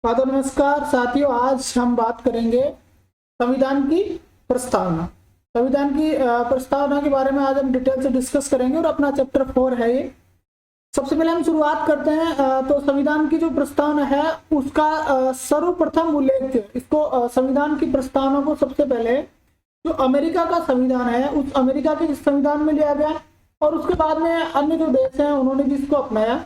नमस्कार साथियों, आज हम बात करेंगे संविधान की प्रस्तावना। संविधान की प्रस्तावना के बारे में आज हम डिटेल से डिस्कस करेंगे और अपना चैप्टर 4 है ये। सबसे पहले हम शुरुआत करते हैं। तो संविधान की जो प्रस्तावना है उसका सर्वप्रथम उल्लेख, इसको संविधान की प्रस्तावना को सबसे पहले जो अमेरिका का संविधान है उस अमेरिका के इस संविधान में लिया गया और उसके बाद में अन्य जो देश हैं उन्होंने भी इसको अपनाया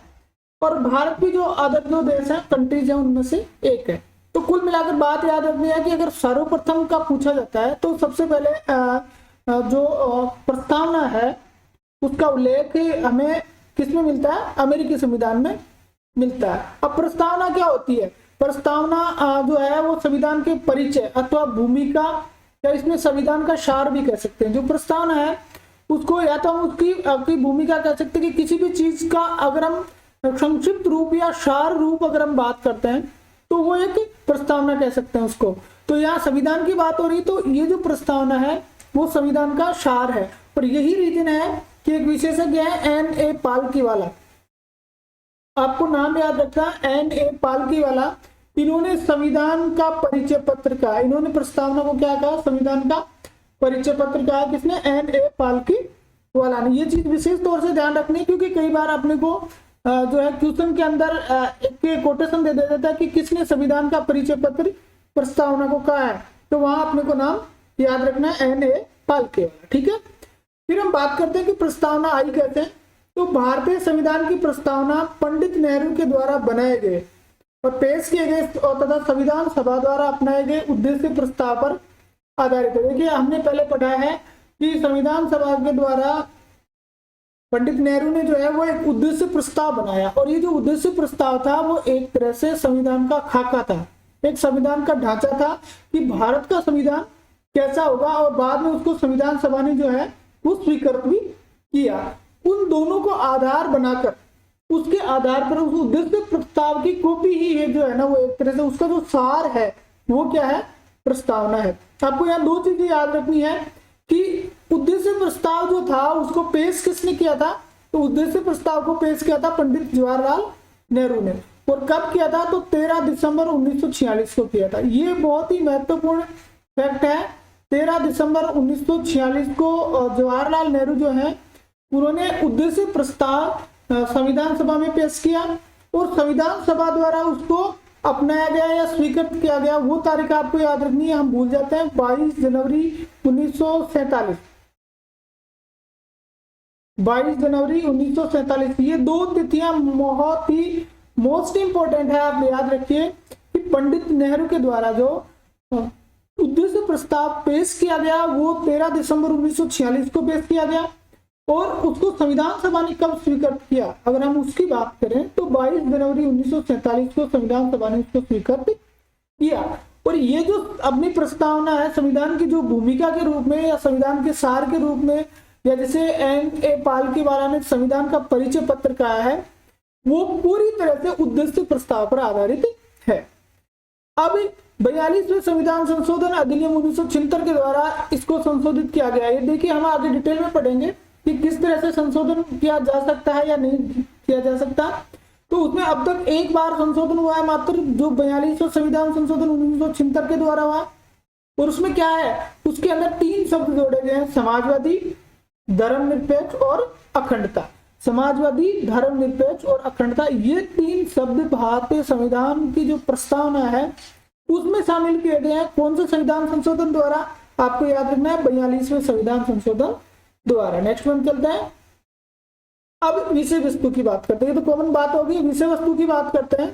और भारत भी जो अदर जो देश हैं कंट्रीज हैं उनमें से एक है। तो कुल मिलाकर बात याद रखनी है कि अगर सर्वप्रथम का पूछा जाता है तो सबसे पहले जो प्रस्तावना है उसका उल्लेख हमें किसमें मिलता है? अमेरिकी संविधान में मिलता है। अब प्रस्तावना क्या होती है? प्रस्तावना जो है वो संविधान के परिचय अथवा भूमिका या इसमें संविधान का सार भी कह सकते हैं। जो प्रस्तावना है उसको या तो हम उसकी भूमिका कह सकते हैं कि किसी भी चीज का अगर हम संक्षिप्त रूप या सार रूप अगर हम बात करते हैं तो वो एक प्रस्तावना कह सकते हैं उसको। तो यहाँ संविधान की बात हो रही तो ये जो प्रस्तावना है वो संविधान का सार है और यही रीजन है कि एक विशेषज्ञ है N.A. पालकीवाला, आपको नाम याद रखना, N.A. पालकीवाला। इन्होंने संविधान का परिचय पत्र कहा, इन्होंने प्रस्तावना को क्या कहा? संविधान का परिचय पत्र कहा। किसने? N.A. पालकीवाला ने। ये चीज विशेष तौर से ध्यान रखनी क्योंकि कई बार अपने को जो है क्वेश्चन के अंदर एक कोटेशन दे देता है कि किसने संविधान का परिचय पत्र प्रस्तावना को कहा है, तो वहां अपने को नाम याद रखना है N.A. पालकीवाला। ठीक है, फिर हम बात करते हैं कि प्रस्तावना आई कैसे। तो भारतीय संविधान की प्रस्तावना पंडित नेहरू के द्वारा बनाए गए और पेश किए गए और तथा संविधान सभा द्वारा अपनाए गए उद्देश्य प्रस्ताव पर आधारित है। देखिए हमने पहले पढ़ा है कि संविधान सभा के द्वारा पंडित नेहरू ने जो है वो एक उद्देश्य प्रस्ताव बनाया और ये जो उद्देश्य प्रस्ताव था वो एक तरह से संविधान का खाका था, एक संविधान का ढांचा था कि भारत का संविधान कैसा होगा और बाद में उसको संविधान सभा ने जो है वो स्वीकृत भी किया। उन दोनों को आधार बनाकर उसके आधार पर उस उद्देश्य प्रस्ताव की कॉपी ही ये जो है ना वो एक तरह से उसका जो सार है वो क्या है? प्रस्तावना है। आपको यहाँ दो चीजें याद रखनी है कि उद्देश्य प्रस्ताव जो था उसको पेश किसने किया था? तो उद्देश्य प्रस्ताव को पेश किया था पंडित जवाहरलाल नेहरू ने। और कब किया था? तो 13 दिसंबर 1946 को किया था। ये बहुत ही महत्वपूर्ण फैक्ट है। 13 दिसंबर 1946 को जवाहरलाल नेहरू जो है उन्होंने उद्देश्य प्रस्ताव संविधान सभा में पेश किया और संविधान सभा द्वारा उसको अपनाया गया या स्वीकृत किया गया। वो तारीख आपको याद रखनी है, हम भूल जाते हैं। 22 जनवरी 1947, 22 जनवरी 1947। ये दो तिथियां बहुत ही मोस्ट इंपोर्टेंट है, आप याद रखिए कि पंडित नेहरू के द्वारा जो उद्देश्य प्रस्ताव पेश किया गया वो 13 दिसंबर 1946 को पेश किया गया और उसको संविधान सभा ने कब स्वीकृत किया? अगर हम उसकी बात करें तो 22 जनवरी 1947 को संविधान सभा ने उसको स्वीकृत किया। और ये जो अपनी प्रस्तावना है संविधान की जो भूमिका के रूप में या संविधान के सार के रूप में या जैसे N.A. पालकीवाला ने संविधान का परिचय पत्र कहा है वो पूरी तरह से उद्देश्य प्रस्ताव पर आधारित है। अब 42वें संविधान संशोधन अधिनियम 1976 के द्वारा इसको संशोधित किया गया है। देखिए हम आगे डिटेल में पढ़ेंगे कि किस तरह से संशोधन किया जा सकता है या नहीं किया जा सकता। तो उसमें अब तक एक बार संशोधन हुआ है मात्र, जो 42वां संविधान संशोधन 1976 के द्वारा हुआ। और उसमें क्या है? उसके अंदर 3 शब्द जोड़े गए हैं, समाजवादी, धर्मनिरपेक्ष और अखंडता। समाजवादी, धर्मनिरपेक्ष और अखंडता, ये 3 शब्द भारतीय संविधान की जो प्रस्तावना है उसमें शामिल किए गए हैं। कौन से संविधान संशोधन द्वारा? आपको याद रखना है 42वें संविधान संशोधन द्वारा। नेक्स्ट में चलते हैं। अब विषय वस्तु की बात करते हैं, तो कॉमन बात होगी। विषय वस्तु की बात करते हैं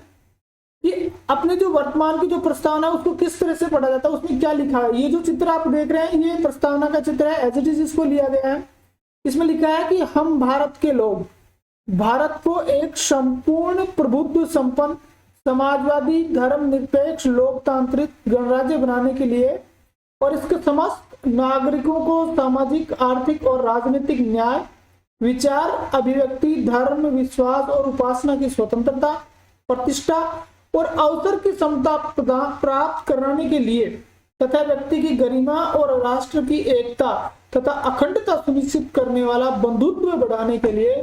कि अपने जो वर्तमान की जो प्रस्तावना है उसको किस तरह से पढ़ा जाता है, उसमें क्या लिखा है। ये जो चित्र आप देख रहे हैं ये प्रस्तावना का चित्र है, एज इट इज इसको लिया गया है। इसमें लिखा है कि हम भारत के लोग भारत को एक संपूर्ण प्रभुत्व संपन्न समाजवादी धर्मनिरपेक्ष लोकतांत्रिक गणराज्य बनाने के लिए और इसके समस्त नागरिकों को सामाजिक, आर्थिक और राजनीतिक न्याय, विचार, अभिव्यक्ति, धर्म, विश्वास और उपासना की स्वतंत्रता, प्रतिष्ठा और अवसर की समता प्राप्त कराने के लिए तथा व्यक्ति की गरिमा और राष्ट्र की एकता तथा अखंडता सुनिश्चित करने वाला बंधुत्व बढ़ाने के लिए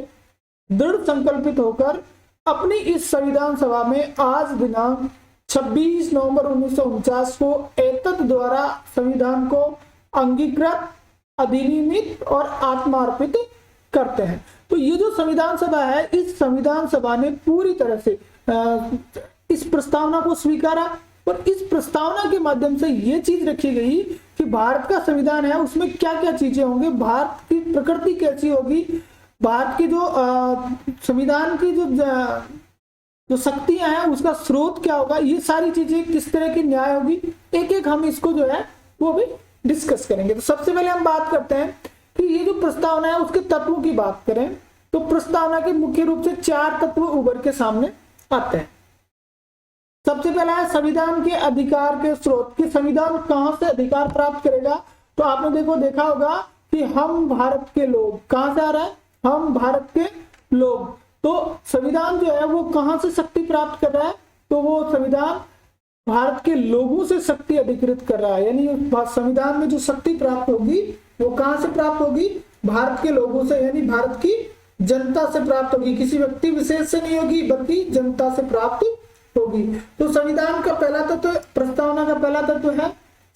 दृढ़ संकल्पित होकर अपनी इस संविधान सभा में आज दिनांक 26 नवंबर 1949 को एतत् द्वारा संविधान को अंगीकृत, अधिनियमित और आत्मार्पित करते हैं। तो ये जो संविधान सभा है, इस संविधान सभा ने पूरी तरह से इस प्रस्तावना को स्वीकारा और इस प्रस्तावना के माध्यम से ये चीज रखी गई कि भारत का संविधान है उसमें क्या क्या चीजें होंगी, भारत की प्रकृति कैसी होगी, भारत की जो संविधान की जो शक्तियां हैं उसका स्रोत क्या होगा, ये सारी चीजें किस तरह की न्याय होगी, एक एक हम इसको जो है वो भी डिस्कस करेंगे। तो सबसे पहले हम बात करते हैं कि ये जो प्रस्तावना है उसके तत्वों की बात करें तो प्रस्तावना के मुख्य रूप से 4 तत्व उभर के सामने आते हैं। सबसे पहला है संविधान के अधिकार के स्रोत, कि संविधान कहां से अधिकार प्राप्त करेगा। तो आपने देखा होगा कि हम भारत के लोग, कहां से आ रहा है, हम भारत के लोग। तो संविधान जो है वो कहां से शक्ति प्राप्त कर रहा है, तो वो संविधान भारत के लोगों से शक्ति अधिकृत कर रहा है। यानी संविधान में जो शक्ति प्राप्त होगी वो कहां से प्राप्त होगी, भारत के लोगों से, यानी भारत की जनता से प्राप्त होगी, किसी व्यक्ति विशेष से नहीं होगी बल्कि जनता से प्राप्त होगी। तो संविधान का पहला तत्व, प्रस्तावना का पहला तत्व है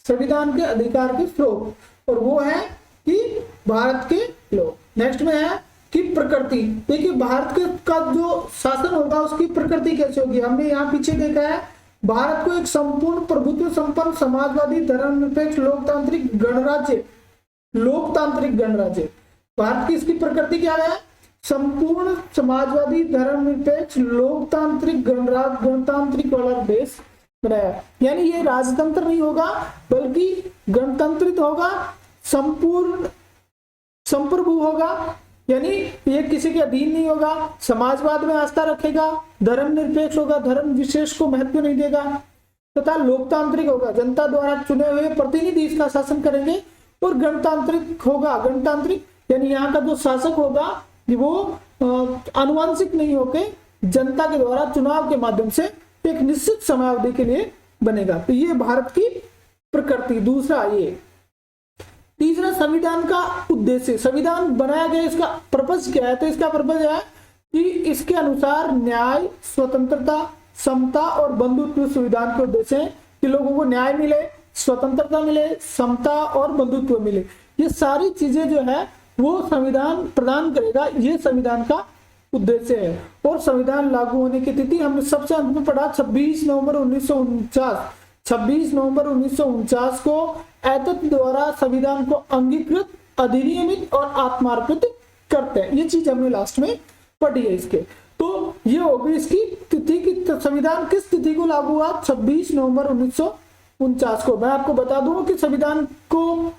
संविधान के अधिकार के स्रोत, और वो है कि भारत के लोग। नेक्स्ट में है कि प्रकृति, देखिए भारत के का जो शासन होगा उसकी प्रकृति कैसे होगी। हमने यहाँ पीछे देखा है, भारत को एक संपूर्ण प्रभुत्व संपन्न समाजवादी धर्मनिरपेक्ष लोकतांत्रिक गणराज्य, भारत की इसकी प्रकृति क्या है, संपूर्ण समाजवादी धर्मनिरपेक्ष लोकतांत्रिक गणतांत्रिक वाला देश बनाया। यानी ये राजतंत्र नहीं होगा बल्कि गणतंत्रित होगा, संपूर्ण संप्रभु होगा, यानी ये किसी के अधीन नहीं होगा, समाजवाद में आस्था रखेगा, धर्मनिरपेक्ष होगा, धर्म विशेष को महत्व नहीं देगा, तथा लोकतांत्रिक होगा, जनता द्वारा चुने हुए प्रतिनिधि इसका शासन करेंगे, और गणतांत्रिक होगा, गणतांत्रिक यानी यहाँ का जो शासक होगा वो आनुवंशिक नहीं होके जनता के द्वारा चुनाव के माध्यम से एक निश्चित समयावधि के लिए बनेगा। तो ये भारत की प्रकृति। दूसरा ये, तीसरा संविधान का उद्देश्य, संविधान बनाया गया इसका पर्पस क्या है, तो इसका पर्पस है कि इसके अनुसार न्याय, स्वतंत्रता, समता और बंधुत्व संविधान के उद्देश्य है कि लोगों को न्याय मिले, स्वतंत्रता मिले, समता और बंधुत्व मिले। ये सारी चीजें जो है वो संविधान प्रदान करेगा, ये संविधान का उद्देश्य है। और संविधान लागू होने की तिथि हमने सबसे अंत में पढ़ा 26 नवंबर 1949। 26 नवंबर 1949 को एतत् द्वारा संविधान को अंगीकृत, अधिनियमित और आत्मार्पित करते हैं। ये चीज हमने लास्ट में पढ़ी है इसके। तो ये होगी इसकी तिथि की, संविधान किस तिथि को लागू हुआ, 26 नवंबर 1949 को। मैं आपको बता दूं कि संविधान को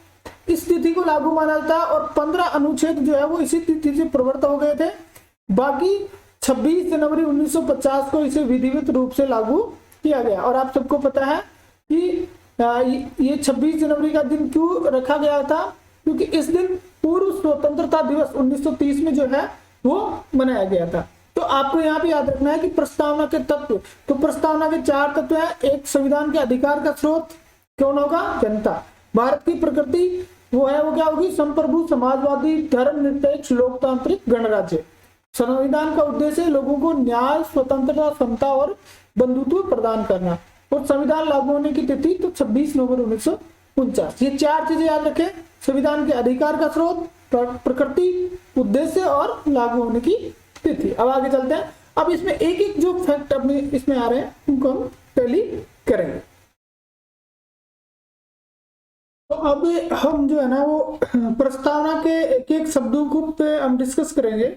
इस तिथि को लागू माना जाता है और 15 अनुच्छेद जो है वो इसी तिथि से प्रवृत्त हो गए थे। बाकी 26 जनवरी 1950 को इसे विधिवत रूप से लागू किया गया। और आप सबको पता है कि ये 26 जनवरी का दिन क्यों रखा गया था, क्योंकि इस दिन पूर्व स्वतंत्रता दिवस 1930 में जो है वो मनाया गया था। तो आपको यहाँ पे याद रखना है कि प्रस्तावना के तत्व, तो प्रस्तावना के 4 तत्व है। एक, संविधान के अधिकार का स्रोत कौन होगा, जनता। भारत की प्रकृति वो क्या होगी, संप्रभु समाजवादी धर्मनिरपेक्ष लोकतांत्रिक गणराज्य। संविधान का उद्देश्य लोगों को न्याय, स्वतंत्रता, समता और बंधुत्व प्रदान करना। और संविधान लागू होने की तिथि तो 26 नवंबर 1949। ये 4 चीजें याद रखें, संविधान के अधिकार का स्रोत, प्रकृति, उद्देश्य और लागू होने की तिथि। अब आगे चलते हैं। अब इसमें एक एक जो फैक्ट अपने इसमें आ रहे हैं उनको हम टैली करेंगे। तो अब हम जो है ना वो प्रस्तावना के एक एक शब्दों को पे हम डिस्कस करेंगे।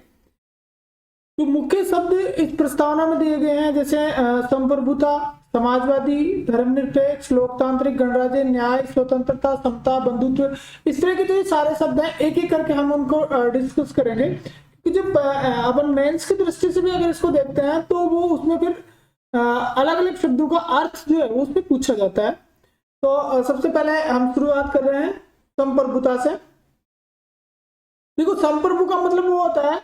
तो मुख्य शब्द इस प्रस्तावना में दिए गए हैं, जैसे संप्रभुता, समाजवादी, धर्मनिरपेक्ष, लोकतांत्रिक गणराज्य, न्याय, स्वतंत्रता, समता, बंधुत्व, इस तरह के जो सारे शब्द हैं एक एक करके हम उनको डिस्कस करेंगे। कि जब अपन मेंस की दृष्टि से भी अगर इसको देखते हैं तो वो उसमें फिर अलग अलग शब्दों का अर्थ जो है उसमें पूछा जाता है। तो सबसे पहले हम शुरुआत कर रहे हैं संप्रभुता से। देखो, संप्रभु का मतलब वो होता है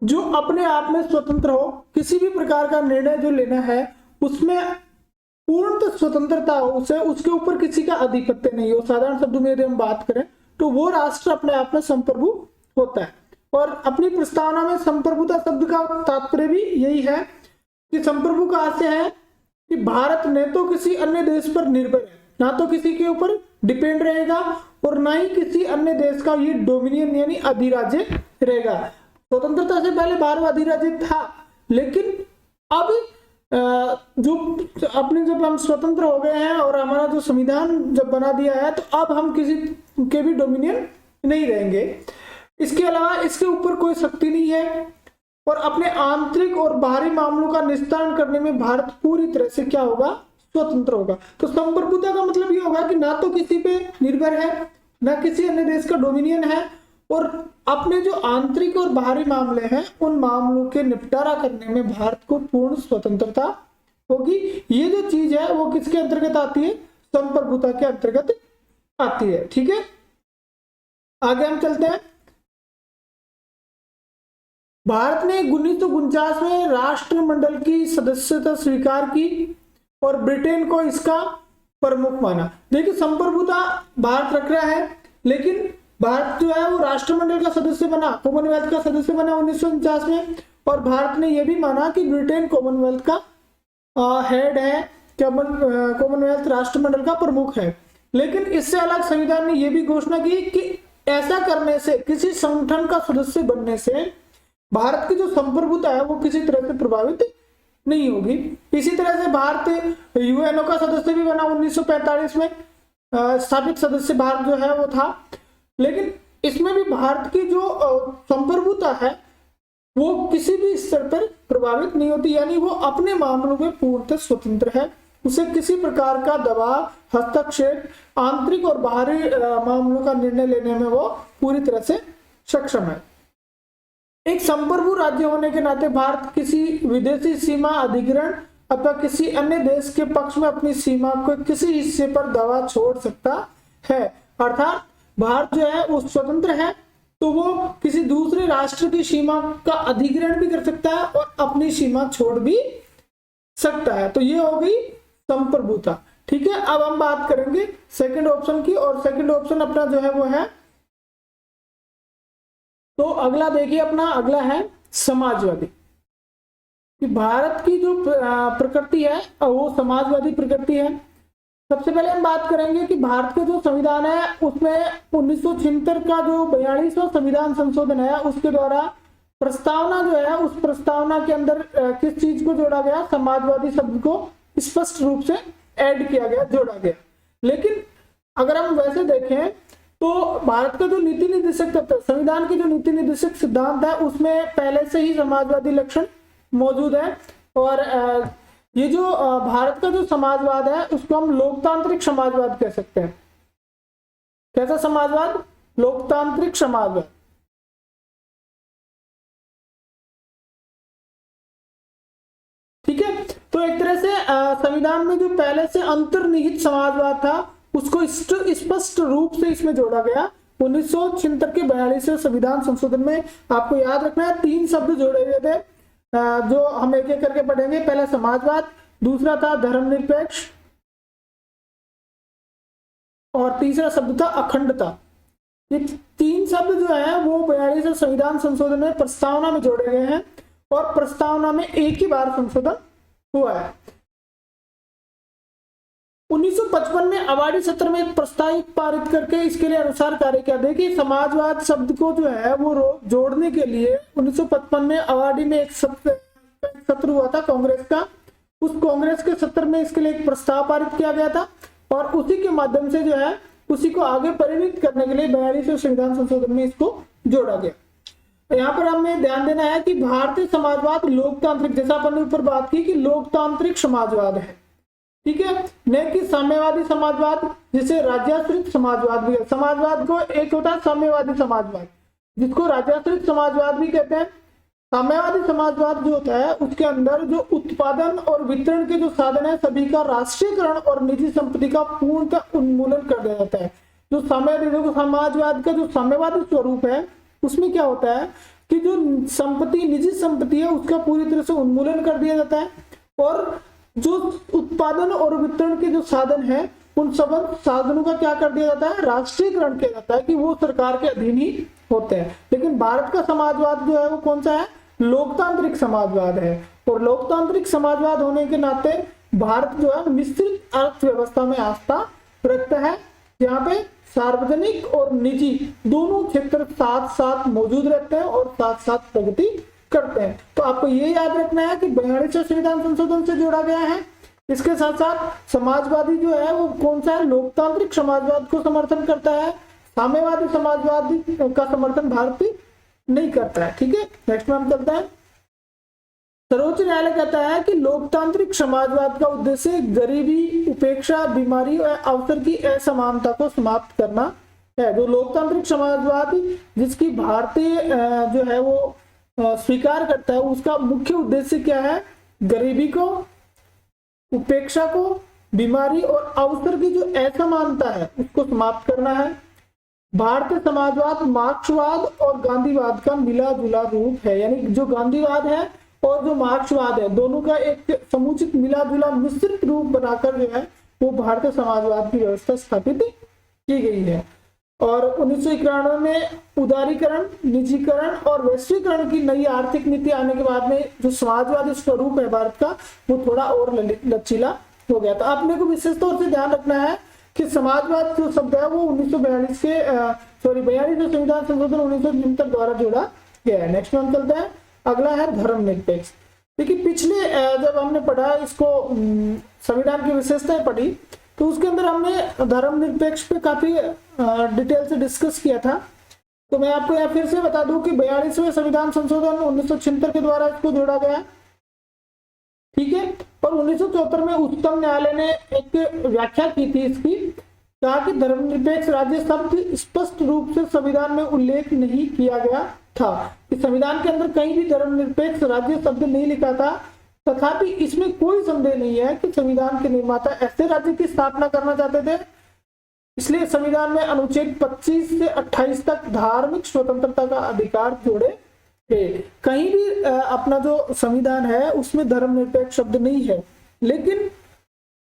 जो अपने आप में स्वतंत्र हो, किसी भी प्रकार का निर्णय जो लेना है उसमें पूर्ण स्वतंत्रता हो, उसे उसके ऊपर किसी का आधिपत्य नहीं हो। साधारण शब्दों में यदि हम बात करें तो वो राष्ट्र अपने आप में संप्रभु होता है। और अपनी प्रस्तावना में संप्रभुता शब्द का तात्पर्य भी यही है कि संप्रभु का अर्थ है कि भारत न तो किसी अन्य देश पर निर्भर है, ना तो किसी के ऊपर डिपेंड रहेगा और ना ही किसी अन्य देश का ये डोमिनियन यानी अधिराज्य रहेगा। स्वतंत्रता से पहले भारत अधिराज्य था, लेकिन अब जब हम स्वतंत्र हो गए हैं और हमारा जो संविधान जब बना दिया है, तो अब हम किसी के भी डोमिनियन नहीं रहेंगे। इसके अलावा इसके ऊपर कोई शक्ति नहीं है और अपने आंतरिक और बाहरी मामलों का निस्तारण करने में भारत पूरी तरह से क्या होगा, स्वतंत्र होगा। तो संप्रभुता का मतलब ये होगा कि ना तो किसी पे निर्भर है, ना किसी अन्य देश का डोमिनियन है, और अपने जो आंतरिक और बाहरी मामले हैं उन मामलों के निपटारा करने में भारत को पूर्ण स्वतंत्रता होगी। ये जो चीज है वो किसके अंतर्गत आती है, संप्रभुता के अंतर्गत आती है। ठीक है, आगे हम चलते हैं। भारत ने 1949 में राष्ट्रमंडल की सदस्यता स्वीकार की और ब्रिटेन को इसका प्रमुख माना। देखिए, संप्रभुता भारत रख रहा है, लेकिन भारत जो है वो राष्ट्रमंडल का सदस्य बना, कॉमनवेल्थ का सदस्य बना 1949 में, और भारत ने यह भी माना कि ब्रिटेन कॉमनवेल्थ का हेड है, कॉमनवेल्थ राष्ट्रमंडल का प्रमुख है। लेकिन इससे अलग संविधान ने यह भी घोषणा की कि ऐसा करने से, किसी संगठन का सदस्य बनने से भारत की जो संप्रभुता है वो किसी तरह से प्रभावित नहीं होगी। इसी तरह से भारत यूएनओ का सदस्य भी बना 1945 में, स्थापित सदस्य भारत जो है वो था। लेकिन इसमें भी भारत की जो संप्रभुता है वो किसी भी स्तर पर प्रभावित नहीं होती, यानी वो अपने मामलों में पूर्णतः स्वतंत्र है। उसे किसी प्रकार का दबाव, हस्तक्षेप, आंतरिक और बाहरी मामलों का निर्णय लेने में वो पूरी तरह से सक्षम है। एक संप्रभु राज्य होने के नाते भारत किसी विदेशी सीमा अधिग्रहण अथवा किसी अन्य देश के पक्ष में अपनी सीमा को किसी हिस्से पर दबा छोड़ सकता है। अर्थात भारत जो है वो स्वतंत्र है, तो वो किसी दूसरे राष्ट्र की सीमा का अधिग्रहण भी कर सकता है और अपनी सीमा छोड़ भी सकता है। तो ये हो गई संप्रभुता। ठीक है, अब हम बात करेंगे सेकंड ऑप्शन की, और सेकंड ऑप्शन अपना जो है वो है, तो अगला देखिए अपना अगला है समाजवादी। कि भारत की जो प्रकृति है वो समाजवादी प्रकृति है। सबसे पहले हम बात करेंगे कि भारत का जो संविधान है उसमें 1976 का जो 42वां संविधान संशोधन है उसके द्वारा प्रस्तावना जो है, उस प्रस्तावना के अंदर किस चीज को जोड़ा गया, समाजवादी शब्द को स्पष्ट रूप से ऐड किया गया, जोड़ा गया। लेकिन अगर हम वैसे देखें तो भारत का जो नीति निर्देशक तत्व, संविधान के जो नीति निर्देशक सिद्धांत है उसमें पहले से ही समाजवादी लक्षण मौजूद है। और ये जो भारत का जो समाजवाद है उसको हम लोकतांत्रिक समाजवाद कह सकते हैं। कैसा समाजवाद? लोकतांत्रिक समाजवाद। ठीक है, तो एक तरह से संविधान में जो पहले से अंतर्निहित समाजवाद था उसको स्पष्ट रूप से इसमें जोड़ा गया 1976 के 42वें संविधान संशोधन में। आपको याद रखना है 3 शब्द जोड़े गए थे जो हम एक एक करके पढ़ेंगे। पहला समाजवाद, दूसरा था धर्मनिरपेक्ष, और तीसरा शब्द था अखंडता। ये 3 शब्द जो है वो 42वें संविधान संशोधन में प्रस्तावना में जोड़े गए हैं, और प्रस्तावना में एक ही बार संशोधन हुआ है। 1955 में अवार्डी सत्र में एक प्रस्ताव पारित करके इसके लिए अनुसार कार्य किया। देखिए, समाजवाद शब्द को जो है वो जोड़ने के लिए 1955 में अवार्डी में एक सत्र हुआ था कांग्रेस का। उस कांग्रेस के सत्र में इसके लिए एक प्रस्ताव पारित किया गया था, और उसी के माध्यम से जो है उसी को आगे परिणित करने के लिए 42वें संविधान संशोधन में इसको जोड़ा गया। यहाँ पर हमें ध्यान देना है कि भारतीय समाजवाद लोकतांत्रिक, जैसा अपन ने ऊपर बात की कि लोकतांत्रिक समाजवाद है। ठीक है, न कि साम्यवादी समाजवाद, जिसे राज्याश्रित समाजवाद भी है। समाजवाद को एक होता है साम्यवादी समाजवाद, जिसको राज्याश्रित समाजवाद भी कहते हैं। साम्यवादी समाजवाद जो होता है उसके अंदर जो उत्पादन और वितरण के जो साधन है सभी का राष्ट्रीयकरण और निजी संपत्ति का पूर्णतः उन्मूलन कर दिया जाता है। जो समाजवाद का जो साम्यवादी स्वरूप है उसमें क्या होता है कि जो संपत्ति, निजी संपत्ति है उसका पूरी तरह से उन्मूलन कर दिया जाता है, और जो उत्पादन और वितरण के जो साधन है उन सब साधनों का क्या कर दिया जाता है, राष्ट्रीयकरण किया जाता है कि वो सरकार के अधीन ही होते हैं। लेकिन भारत का समाजवाद जो है वो कौन सा है? लोकतांत्रिक समाजवाद है। और लोकतांत्रिक समाजवाद होने के नाते भारत जो है मिश्रित अर्थव्यवस्था में आस्था रखता है, यहाँ पे सार्वजनिक और निजी दोनों क्षेत्र साथ साथ मौजूद रहते हैं और साथ साथ प्रगति करते हैं। तो आपको ये याद रखना है कि 42वें संविधान संशोधन से जोड़ा गया है। इसके साथ साथ समाजवादी जो है वो कौन सा है, लोकतांत्रिक समाजवाद को समर्थन करता है, साम्यवादी समाजवादी का समर्थन भारत नहीं करता है। ठीक है, नेक्स्ट में हम चलते हैं। सर्वोच्च न्यायालय कहता है कि लोकतांत्रिक समाजवाद का उद्देश्य गरीबी, उपेक्षा, बीमारी और अवसर की असमानता को समाप्त करना है। जो लोकतांत्रिक समाजवाद जिसकी भारतीय जो है वो स्वीकार करता है, उसका मुख्य उद्देश्य क्या है, गरीबी को, उपेक्षा को, बीमारी और अवसर की जो असमानता है उसको समाप्त करना है। भारतीय समाजवाद मार्क्सवाद और गांधीवाद का मिला जुला रूप है, यानी जो गांधीवाद है और जो मार्क्सवाद है दोनों का एक समुचित मिला जुला मिश्रित रूप बनाकर जो है वो भारतीय समाजवाद की व्यवस्था स्थापित की गई है। और 1991 में उदारीकरण, निजीकरण और वैश्वीकरण की नई आर्थिक नीति आने के बाद में जो समाजवादी स्वरूप है भारत का वो थोड़ा और लचीला हो गया। तो आपने को विशेष तौर से ध्यान रखना है कि समाजवाद जो शब्द है वो 1942 के 42वें संविधान संशोधन 1969 द्वारा जोड़ा गया है। नेक्स्ट में हम चलते हैं, अगला है धर्मनिरपेक्ष। देखिए पिछले जब हमने पढ़ा इसको संविधान की विशेषताएं पढ़ी तो उसके अंदर हमने धर्मनिरपेक्ष पे काफी डिटेल से डिस्कस किया था। तो मैं आपको यहाँ फिर से बता दूं कि 42वें संविधान संशोधन 1976 के द्वारा इसको जोड़ा गया, ठीक है। और 1974 में उच्चतम न्यायालय ने एक व्याख्या की थी इसकी, कहा कि धर्मनिरपेक्ष राज्य शब्द स्पष्ट रूप से संविधान में उल्लेख नहीं किया गया था, कि संविधान के अंदर कहीं भी धर्मनिरपेक्ष राज्य शब्द नहीं लिखा था। तथापि इसमें कोई संदेह नहीं है कि संविधान के निर्माता ऐसे राज्य की स्थापना करना चाहते थे, इसलिए संविधान में अनुच्छेद 25 से 28 तक धार्मिक स्वतंत्रता का अधिकार जोड़े थे। कहीं भी अपना जो संविधान है उसमें धर्मनिरपेक्ष शब्द नहीं है, लेकिन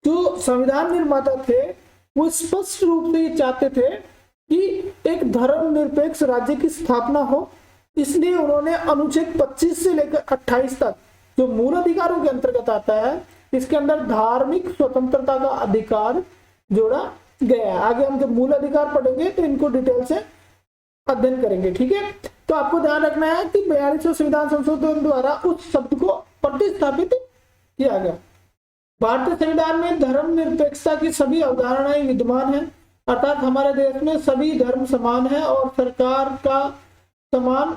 जो संविधान निर्माता थे वो स्पष्ट रूप से ये चाहते थे कि एक धर्मनिरपेक्ष राज्य की स्थापना हो, इसलिए उन्होंने अनुच्छेद 25 से लेकर 28 तक जो मूल अधिकारों के अंतर्गत आता है इसके अंदर धार्मिक स्वतंत्रता का अधिकार जोड़ा गया है। आगे हम जब मूल अधिकार पढ़ेंगे तो इनको डिटेल से अध्ययन करेंगे, ठीक है। तो आपको ध्यान रखना है कि 42वें संविधान संशोधन द्वारा उस शब्द को प्रतिस्थापित किया गया। भारतीय संविधान में धर्मनिरपेक्षता की सभी अवधारणाएं विद्यमान है, अर्थात हमारे देश में सभी धर्म समान है और सरकार का समान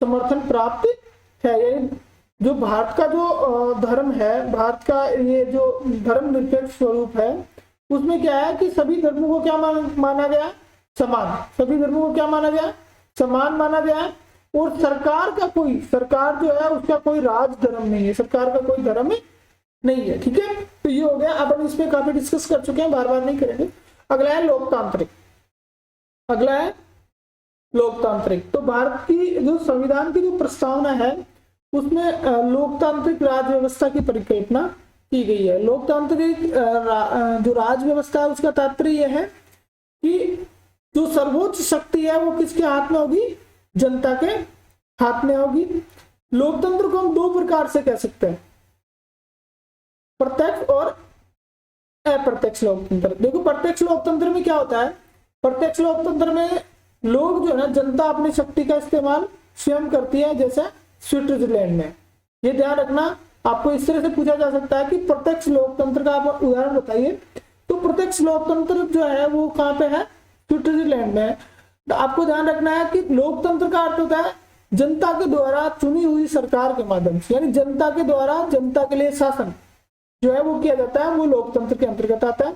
समर्थन प्राप्त है। यानी जो भारत का जो धर्म है, भारत का ये जो धर्मनिरपेक्ष स्वरूप है उसमें क्या है कि सभी धर्मों को क्या माना गया, समान। सभी धर्मों को क्या माना गया, समान माना गया। और सरकार जो है उसका कोई राज धर्म नहीं है, सरकार का कोई धर्म नहीं है, ठीक है। तो ये हो गया, अपन इस पे काफी डिस्कस कर चुके हैं, बार बार नहीं करेंगे। अगला है लोकतांत्रिक। अगला है लोकतांत्रिक। तो भारत की जो संविधान की जो प्रस्तावना है उसमें लोकतांत्रिक राज व्यवस्था की परिकल्पना की गई है। लोकतांत्रिक जो राज व्यवस्था है उसका तात्पर्य यह है कि जो सर्वोच्च शक्ति है वो किसके हाथ में होगी, जनता के हाथ में होगी। लोकतंत्र को हम दो प्रकार से कह सकते हैं, प्रत्यक्ष और अप्रत्यक्ष लोकतंत्र। देखो प्रत्यक्ष लोकतंत्र में क्या होता है, प्रत्यक्ष लोकतंत्र में लोग जो है ना, जनता अपनी शक्ति का इस्तेमाल स्वयं करती है, जैसे स्विट्जरलैंड में। ये ध्यान रखना, आपको इस तरह से पूछा जा सकता है कि प्रत्यक्ष लोकतंत्र का आप उदाहरण बताइए। तो प्रत्यक्ष लोकतंत्र जो है वो कहाँ पे है, स्विट्जरलैंड में। तो आपको ध्यान रखना है कि लोकतंत्र का अर्थ होता है जनता के द्वारा चुनी हुई सरकार के माध्यम से, यानी जनता के द्वारा जनता के लिए शासन जो है वो किया जाता है, वो लोकतंत्र के अंतर्गत आता है।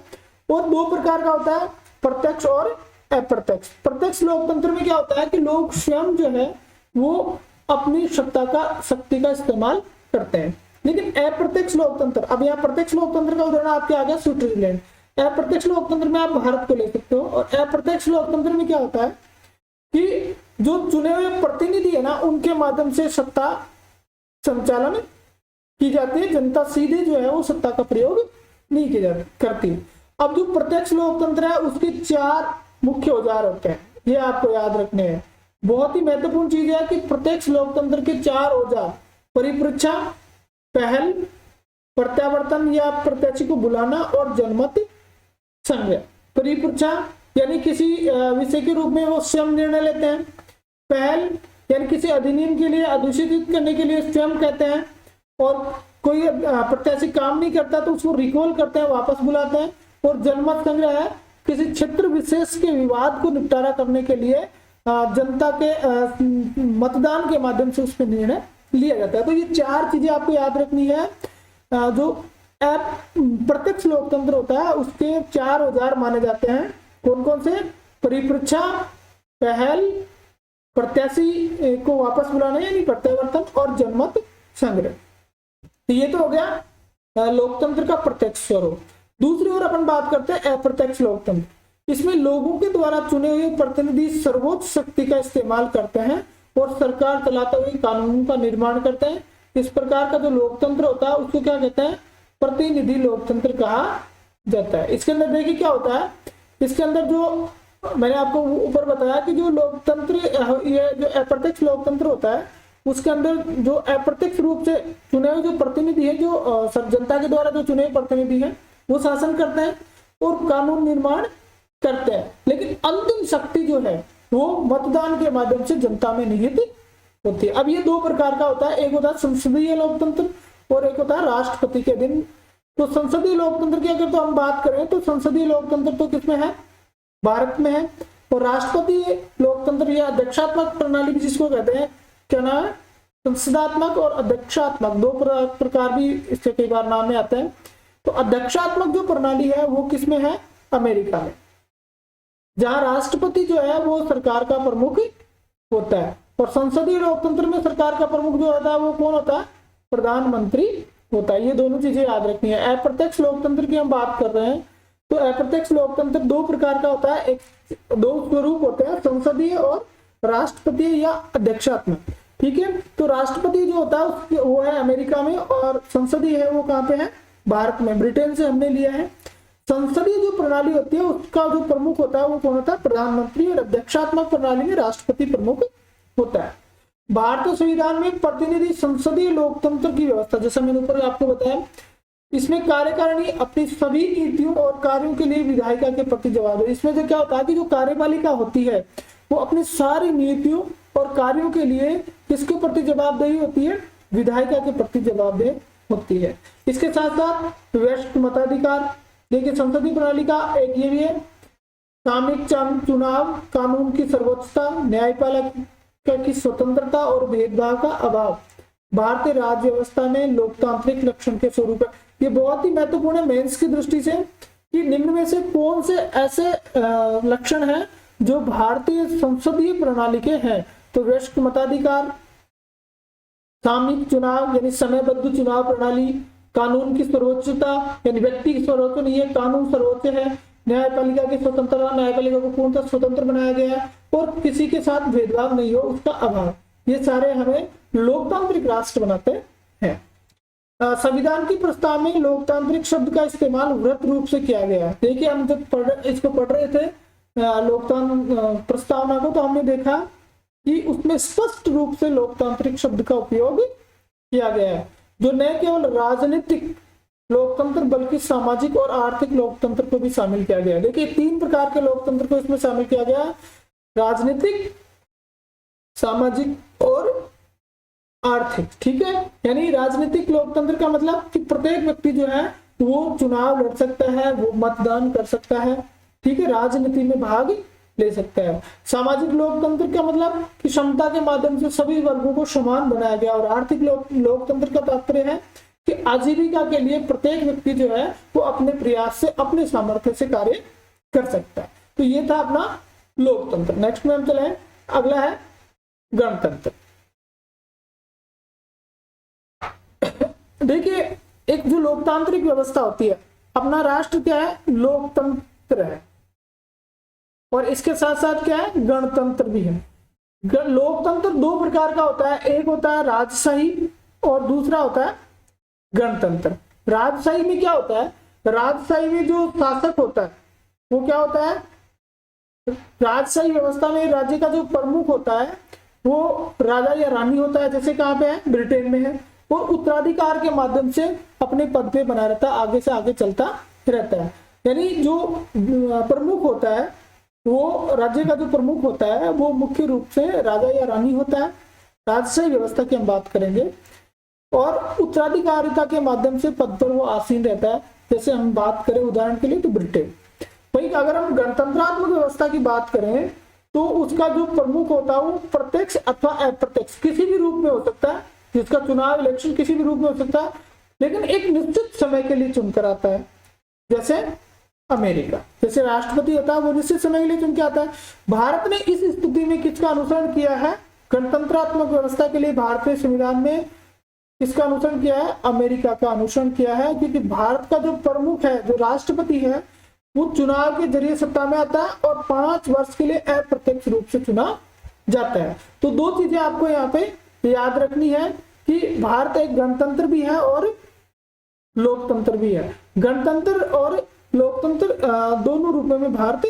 और दो प्रकार का होता है, प्रत्यक्ष और अप्रत्यक्ष। प्रत्यक्ष लोकतंत्र में क्या होता है कि लोग स्वयं जो है वो अपनी शक्ति का इस्तेमाल करते हैं। लेकिन अप्रत्यक्ष लोकतंत्र, अब यहाँ प्रत्यक्ष लोकतंत्र का उदाहरण आपके आ गया स्विट्जरलैंड। अप्रत्यक्ष लोकतंत्र में आप भारत को ले सकते हो। और अप्रत्यक्ष लोकतंत्र में क्या होता है कि जो चुने हुए प्रतिनिधि है ना, उनके माध्यम से सत्ता संचालन की जाती है, जनता सीधे जो है वो सत्ता का प्रयोग नहीं करती। अब जो प्रत्यक्ष लोकतंत्र है उसके 4 मुख्य औजार होते हैं, ये आपको याद रखने हैं। बहुत ही महत्वपूर्ण चीज है कि प्रत्यक्ष लोकतंत्र के 4 औजार, परिप्रेक्षा, पहल, प्रत्यावर्तन या प्रत्याशी को बुलाना और जनमत संग्रह। परिपृच्छा यानी किसी विषय के रूप में वो स्वयं निर्णय लेते हैं। पहल यानी किसी अधिनियम के लिए अधिसूचित करने के लिए स्वयं कहते हैं, और कोई प्रत्याशी काम नहीं करता तो उसको रिकॉल करते हैं, वापस बुलाते हैं। और जनमत संग्रह है किसी क्षेत्र विशेष के विवाद को निपटारा करने के लिए जनता के मतदान के माध्यम से उस पर निर्णय लिया जाता है। तो ये चार चीजें आपको याद रखनी है। जो प्रत्यक्ष लोकतंत्र होता है उसके चार औजार माने जाते हैं। कौन कौन से? परिपृच्छा, पहल, प्रत्याशी को वापस बुलाना यानी प्रत्यावर्तन, और जनमत संग्रह। तो ये तो हो गया लोकतंत्र का प्रत्यक्ष स्वरूप। दूसरी ओर अपन बात करते हैं अप्रत्यक्ष लोकतंत्र। इसमें लोगों के द्वारा चुने हुए प्रतिनिधि सर्वोच्च शक्ति का इस्तेमाल करते हैं और सरकार चलाते हुए कानूनों का निर्माण करते हैं। इस प्रकार का जो लोकतंत्र होता है उसको क्या कहते हैं? प्रतिनिधि लोकतंत्र कहा जाता है। इसके अंदर देखिए क्या होता है, इसके अंदर जो मैंने आपको ऊपर बताया कि जो लोकतंत्र, ये जो अप्रत्यक्ष लोकतंत्र होता है उसके अंदर जो अप्रत्यक्ष रूप से चुने हुए जो प्रतिनिधि है, जो जनता के द्वारा जो चुने हुए प्रतिनिधि है वो शासन करते हैं और कानून निर्माण करते हैं, लेकिन अंतिम शक्ति जो है वो मतदान के माध्यम से जनता में निहित होती है। अब ये दो प्रकार का होता है, एक होता है संसदीय लोकतंत्र और एक होता है राष्ट्रपति के दिन। तो संसदीय लोकतंत्र की अगर तो हम बात करें तो संसदीय लोकतंत्र तो किसमें है? भारत में है। और राष्ट्रपति लोकतंत्र या अध्यक्षात्मक प्रणाली भी जिसको कहते हैं, क्या नाम है? संसदात्मक और अध्यक्षात्मक, दो प्रकार भी इसके कई बार नाम में आते हैं। तो अध्यक्षात्मक जो प्रणाली है वो किसमें है? अमेरिका में, जहां राष्ट्रपति जो है वो सरकार का प्रमुख होता है। और संसदीय लोकतंत्र में सरकार का प्रमुख जो होता है वो कौन होता है? प्रधानमंत्री होता है। ये दोनों चीजें याद रखनी है। अप्रत्यक्ष लोकतंत्र की हम बात कर रहे हैं तो अप्रत्यक्ष लोकतंत्र दो प्रकार का होता है, एक दो स्वरूप होते हैं, संसदीय और राष्ट्रपति या अध्यक्षात्मक। ठीक है, तो राष्ट्रपति जो होता है वो है अमेरिका में और संसदीय है वो कहाँ पे है? भारत में। ब्रिटेन से हमने लिया है। संसदीय जो प्रणाली होती है उसका जो प्रमुख होता है वो कौन होता है? प्रधानमंत्री। और अध्यक्षात्मक प्रणाली में राष्ट्रपति प्रमुख होता है। भारतीय संविधान में प्रतिनिधि संसदीय लोकतंत्र की व्यवस्था, जैसा मैंने ऊपर आपको बताया, इसमें कार्यकारिणी अपनी सभी नीतियों और कार्यों के लिए विधायिका के प्रति जवाबदेह। इसमें जो क्या होता है कि जो कार्यपालिका होती है वो अपनी सारी नीतियों और कार्यों के लिए किसके प्रति जवाबदेही होती है? विधायिका के प्रति जवाबदेह होती है। इसके साथ साथ वरिष्ठ मताधिकार, देखिए संसदीय प्रणाली का एक ये भी है, सामयिक चुनाव, कानून की सर्वोच्चता, न्यायपालिका की स्वतंत्रता और भेदभाव का अभाव भारतीय राज्य व्यवस्था में लोकतांत्रिक लक्षण के स्वरूप है। ये बहुत ही महत्वपूर्ण है मेंस की दृष्टि से कि निम्न में से कौन से ऐसे लक्षण हैं जो भारतीय संसदीय प्रणाली के हैं? तो वरिष्ठ मताधिकार, सामयिक चुनाव यानी समयबद्ध चुनाव प्रणाली, कानून की सर्वोच्चता यानी व्यक्ति की सर्वोच्च नहीं है, कानून सर्वोच्च है, न्यायपालिका की स्वतंत्रता, न्यायपालिका को पूर्णतः स्वतंत्र बनाया गया है, और किसी के साथ भेदभाव नहीं हो उसका अभाव। ये सारे हमें लोकतांत्रिक राष्ट्र बनाते हैं। संविधान की प्रस्ताव में लोकतांत्रिक शब्द का इस्तेमाल वृहत रूप से किया गया है। देखिए हम जब इसको पढ़ रहे थे लोकतांत्रिक प्रस्तावना को, तो हमने देखा कि उसमें स्पष्ट रूप से लोकतांत्रिक शब्द का उपयोग किया गया है, जो न केवल राजनीतिक लोकतंत्र बल्कि सामाजिक और आर्थिक लोकतंत्र को भी शामिल किया गया है। देखिए तीन प्रकार के लोकतंत्र को इसमें शामिल किया गया है, राजनीतिक, सामाजिक और आर्थिक। ठीक है, यानी राजनीतिक लोकतंत्र का मतलब कि प्रत्येक व्यक्ति जो है वो चुनाव लड़ सकता है, वो मतदान कर सकता है, ठीक है, राजनीति में भाग ले सकता है। सामाजिक लोकतंत्र का मतलब कि क्षमता के माध्यम से सभी वर्गों को समान बनाया गया। और आर्थिक लोकतंत्र का तात्पर्य है कि आजीविका के लिए प्रत्येक व्यक्ति जो है वो अपने प्रयास से, अपने सामर्थ्य से कार्य कर सकता है। तो ये था अपना लोकतंत्र। नेक्स्ट में हम चले, अगला है गणतंत्र। देखिए एक जो लोकतांत्रिक व्यवस्था होती है, अपना राष्ट्र क्या है? लोकतंत्र है, और इसके साथ साथ क्या है? गणतंत्र भी है। लोकतंत्र दो प्रकार का होता है, एक होता है राजशाही और दूसरा होता है गणतंत्र। राजशाही में क्या होता है? राजशाही में जो शासक होता है वो क्या होता है? राजशाही व्यवस्था में राज्य का जो प्रमुख होता है वो राजा या रानी होता है, जैसे कहाँ पे है? ब्रिटेन में है। और उत्तराधिकार के माध्यम से अपने पद पे बना रहता है, आगे से आगे चलता रहता है। यानी जो प्रमुख होता है, वो राज्य का जो प्रमुख होता है वो मुख्य रूप से राजा या रानी होता है। राजशाही व्यवस्था की हम बात करेंगे, और उत्तराधिकारिता के माध्यम से पद पर वो आसीन रहता है। जैसे हम बात करें उदाहरण के लिए तो ब्रिटेन। वही अगर हम गणतंत्रात्मक व्यवस्था की बात करें तो उसका जो प्रमुख होता है वो प्रत्यक्ष अथवा अप्रत्यक्ष किसी भी रूप में हो सकता है, जिसका चुनाव इलेक्शन किसी भी रूप में हो सकता है, लेकिन एक निश्चित समय के लिए चुनकर आता है। जैसे अमेरिका, जैसे राष्ट्रपति होता है वो निश्चित समय के लिए चुन के आता है। भारत ने इस स्थिति में किसका अनुसरण किया है? गणतंत्रात्मक व्यवस्था के लिए भारतीय संविधान में किसका अनुसरण किया है? अमेरिका का अनुसरण किया है, क्योंकि भारत का जो प्रमुख है, जो राष्ट्रपति है, वो चुनाव के जरिए सत्ता में आता है और 5 वर्ष के लिए अप्रत्यक्ष रूप से चुना जाता है। तो दो चीजें आपको यहाँ पे याद रखनी है कि भारत एक गणतंत्र भी है और लोकतंत्र भी है। गणतंत्र और लोकतंत्र दोनों रूपों में भारत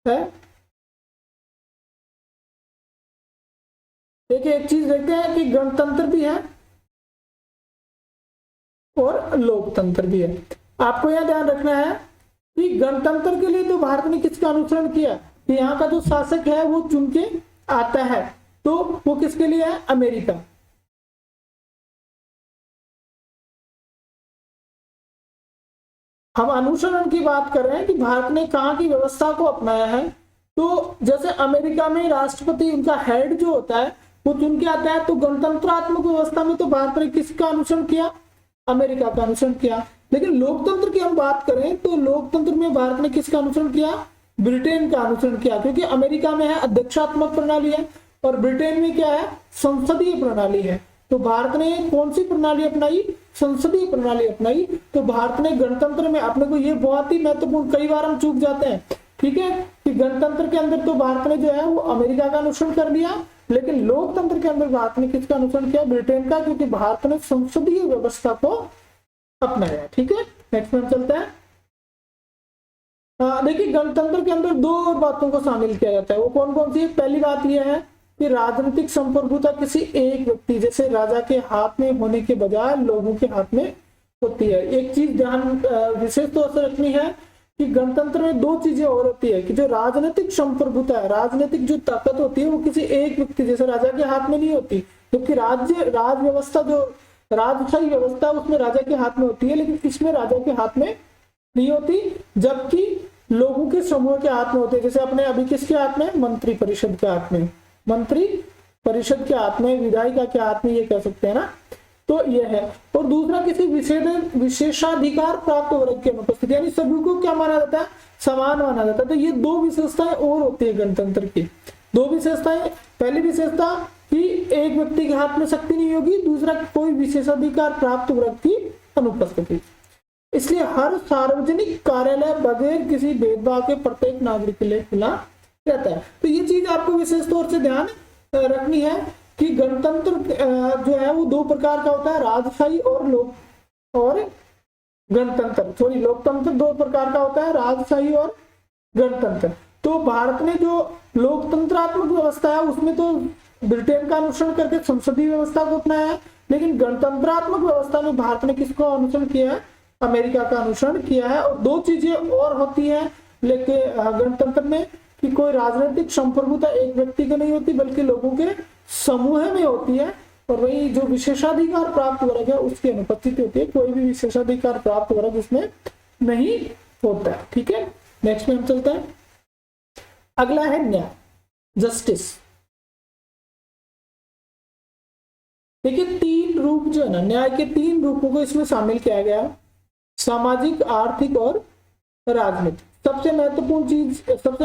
है। देखिए एक चीज देखते हैं कि गणतंत्र भी है और लोकतंत्र भी है। आपको यह ध्यान रखना है कि गणतंत्र के लिए तो भारत ने किसका अनुसरण किया कि यहाँ का जो शासक है वो चुन के आता है, तो वो किसके लिए है? अमेरिका। हम अनुसरण की बात कर रहे हैं कि भारत ने कहाँ की व्यवस्था को अपनाया है। तो जैसे अमेरिका में राष्ट्रपति, उनका हेड जो होता है वो चुन के आता है, तो गणतंत्रात्मक व्यवस्था में तो भारत ने किसका अनुसरण किया? अमेरिका का अनुसरण किया। लेकिन लोकतंत्र की हम बात करें तो लोकतंत्र में भारत ने किसका अनुसरण किया? ब्रिटेन का अनुसरण किया, क्योंकि अमेरिका में है अध्यक्षात्मक प्रणाली है और ब्रिटेन में क्या है? संसदीय प्रणाली है। तो भारत ने कौन सी प्रणाली अपनाई? संसदीय प्रणाली अपनाई। तो भारत ने गणतंत्र में, अपने को ये बहुत ही महत्वपूर्ण, कई बार हम चूक जाते हैं, ठीक है, कि गणतंत्र के अंदर तो भारत ने जो है वो अमेरिका का अनुसरण कर लिया, लेकिन लोकतंत्र के अंदर भारत ने किसका अनुसरण किया? ब्रिटेन का, क्योंकि भारत ने संसदीय व्यवस्था को अपनाया। ठीक है, नेक्स्ट में चलता है। देखिए गणतंत्र के अंदर 2 और बातों को शामिल किया जाता है। वो कौन कौन सी है? पहली बात यह है कि राजनीतिक संप्रभुता किसी एक व्यक्ति, जैसे राजा के हाथ में होने के बजाय लोगों के हाथ में होती है। एक चीज ध्यान विशेष तौर से रखनी है कि गणतंत्र में 2 चीजें और होती है कि जो राजनीतिक संप्रभुता है, राजनीतिक जो ताकत होती है वो किसी एक व्यक्ति जैसे राजा के हाथ में नहीं होती, क्योंकि राज व्यवस्था, जो राजशाही व्यवस्था उसमें राजा के हाथ में होती है, लेकिन इसमें राजा के हाथ में नहीं होती, जबकि लोगों के समूह के हाथ में होते हैं। जैसे अपने अभी किसके हाथ में? मंत्री परिषद के हाथ में, मंत्री परिषद के हाथ में, विधायिका के हाथ में, ये कह सकते हैं ना। तो ये है। और दूसरा किसी विशेषाधिकार प्राप्त वर्ग की अनुपस्थिति, यानी सभी को क्या माना जाता है? समान माना जाता है। तो ये 2 विशेषताएं और होती है गणतंत्र की। 2 विशेषताएं, पहली विशेषता कि एक व्यक्ति के हाथ में शक्ति नहीं होगी, दूसरा कोई विशेषाधिकार प्राप्त वर्ग की अनुपस्थिति। इसलिए हर सार्वजनिक कार्यालय बगैर किसी भेदभाव के प्रत्येक नागरिक के लिए खुला रहता है। तो ये चीज आपको विशेष तौर से ध्यान रखनी है कि गणतंत्र जो है वो 2 प्रकार का होता है, राजशाही और गणतंत्र, सॉरी लोकतंत्र 2 प्रकार का होता है, राजशाही और गणतंत्र। तो भारत ने जो लोकतंत्रात्मक व्यवस्था है उसमें तो ब्रिटेन का अनुसरण करके संसदीय व्यवस्था को अपनाया है, लेकिन गणतंत्रात्मक व्यवस्था में भारत ने किसको अनुसरण किया है? अमेरिका का अनुसरण किया है। और 2 चीजें और होती है लेकिन गणतंत्र में कि कोई राजनीतिक संप्रभुता एक व्यक्ति की नहीं होती, बल्कि लोगों के समूह में होती है। और वही जो विशेषाधिकार प्राप्त वर्ग है उसकी अनुपस्थिति होती है, कोई भी विशेषाधिकार प्राप्त वर्ग उसमें नहीं होता है। ठीक है, नेक्स्ट में हम चलते हैं। अगला है न्याय, जस्टिस। देखिए 3 रूप जो है ना, न्याय के 3 रूपों को इसमें शामिल किया गया है, सामाजिक, आर्थिक और राजनीतिक। सबसे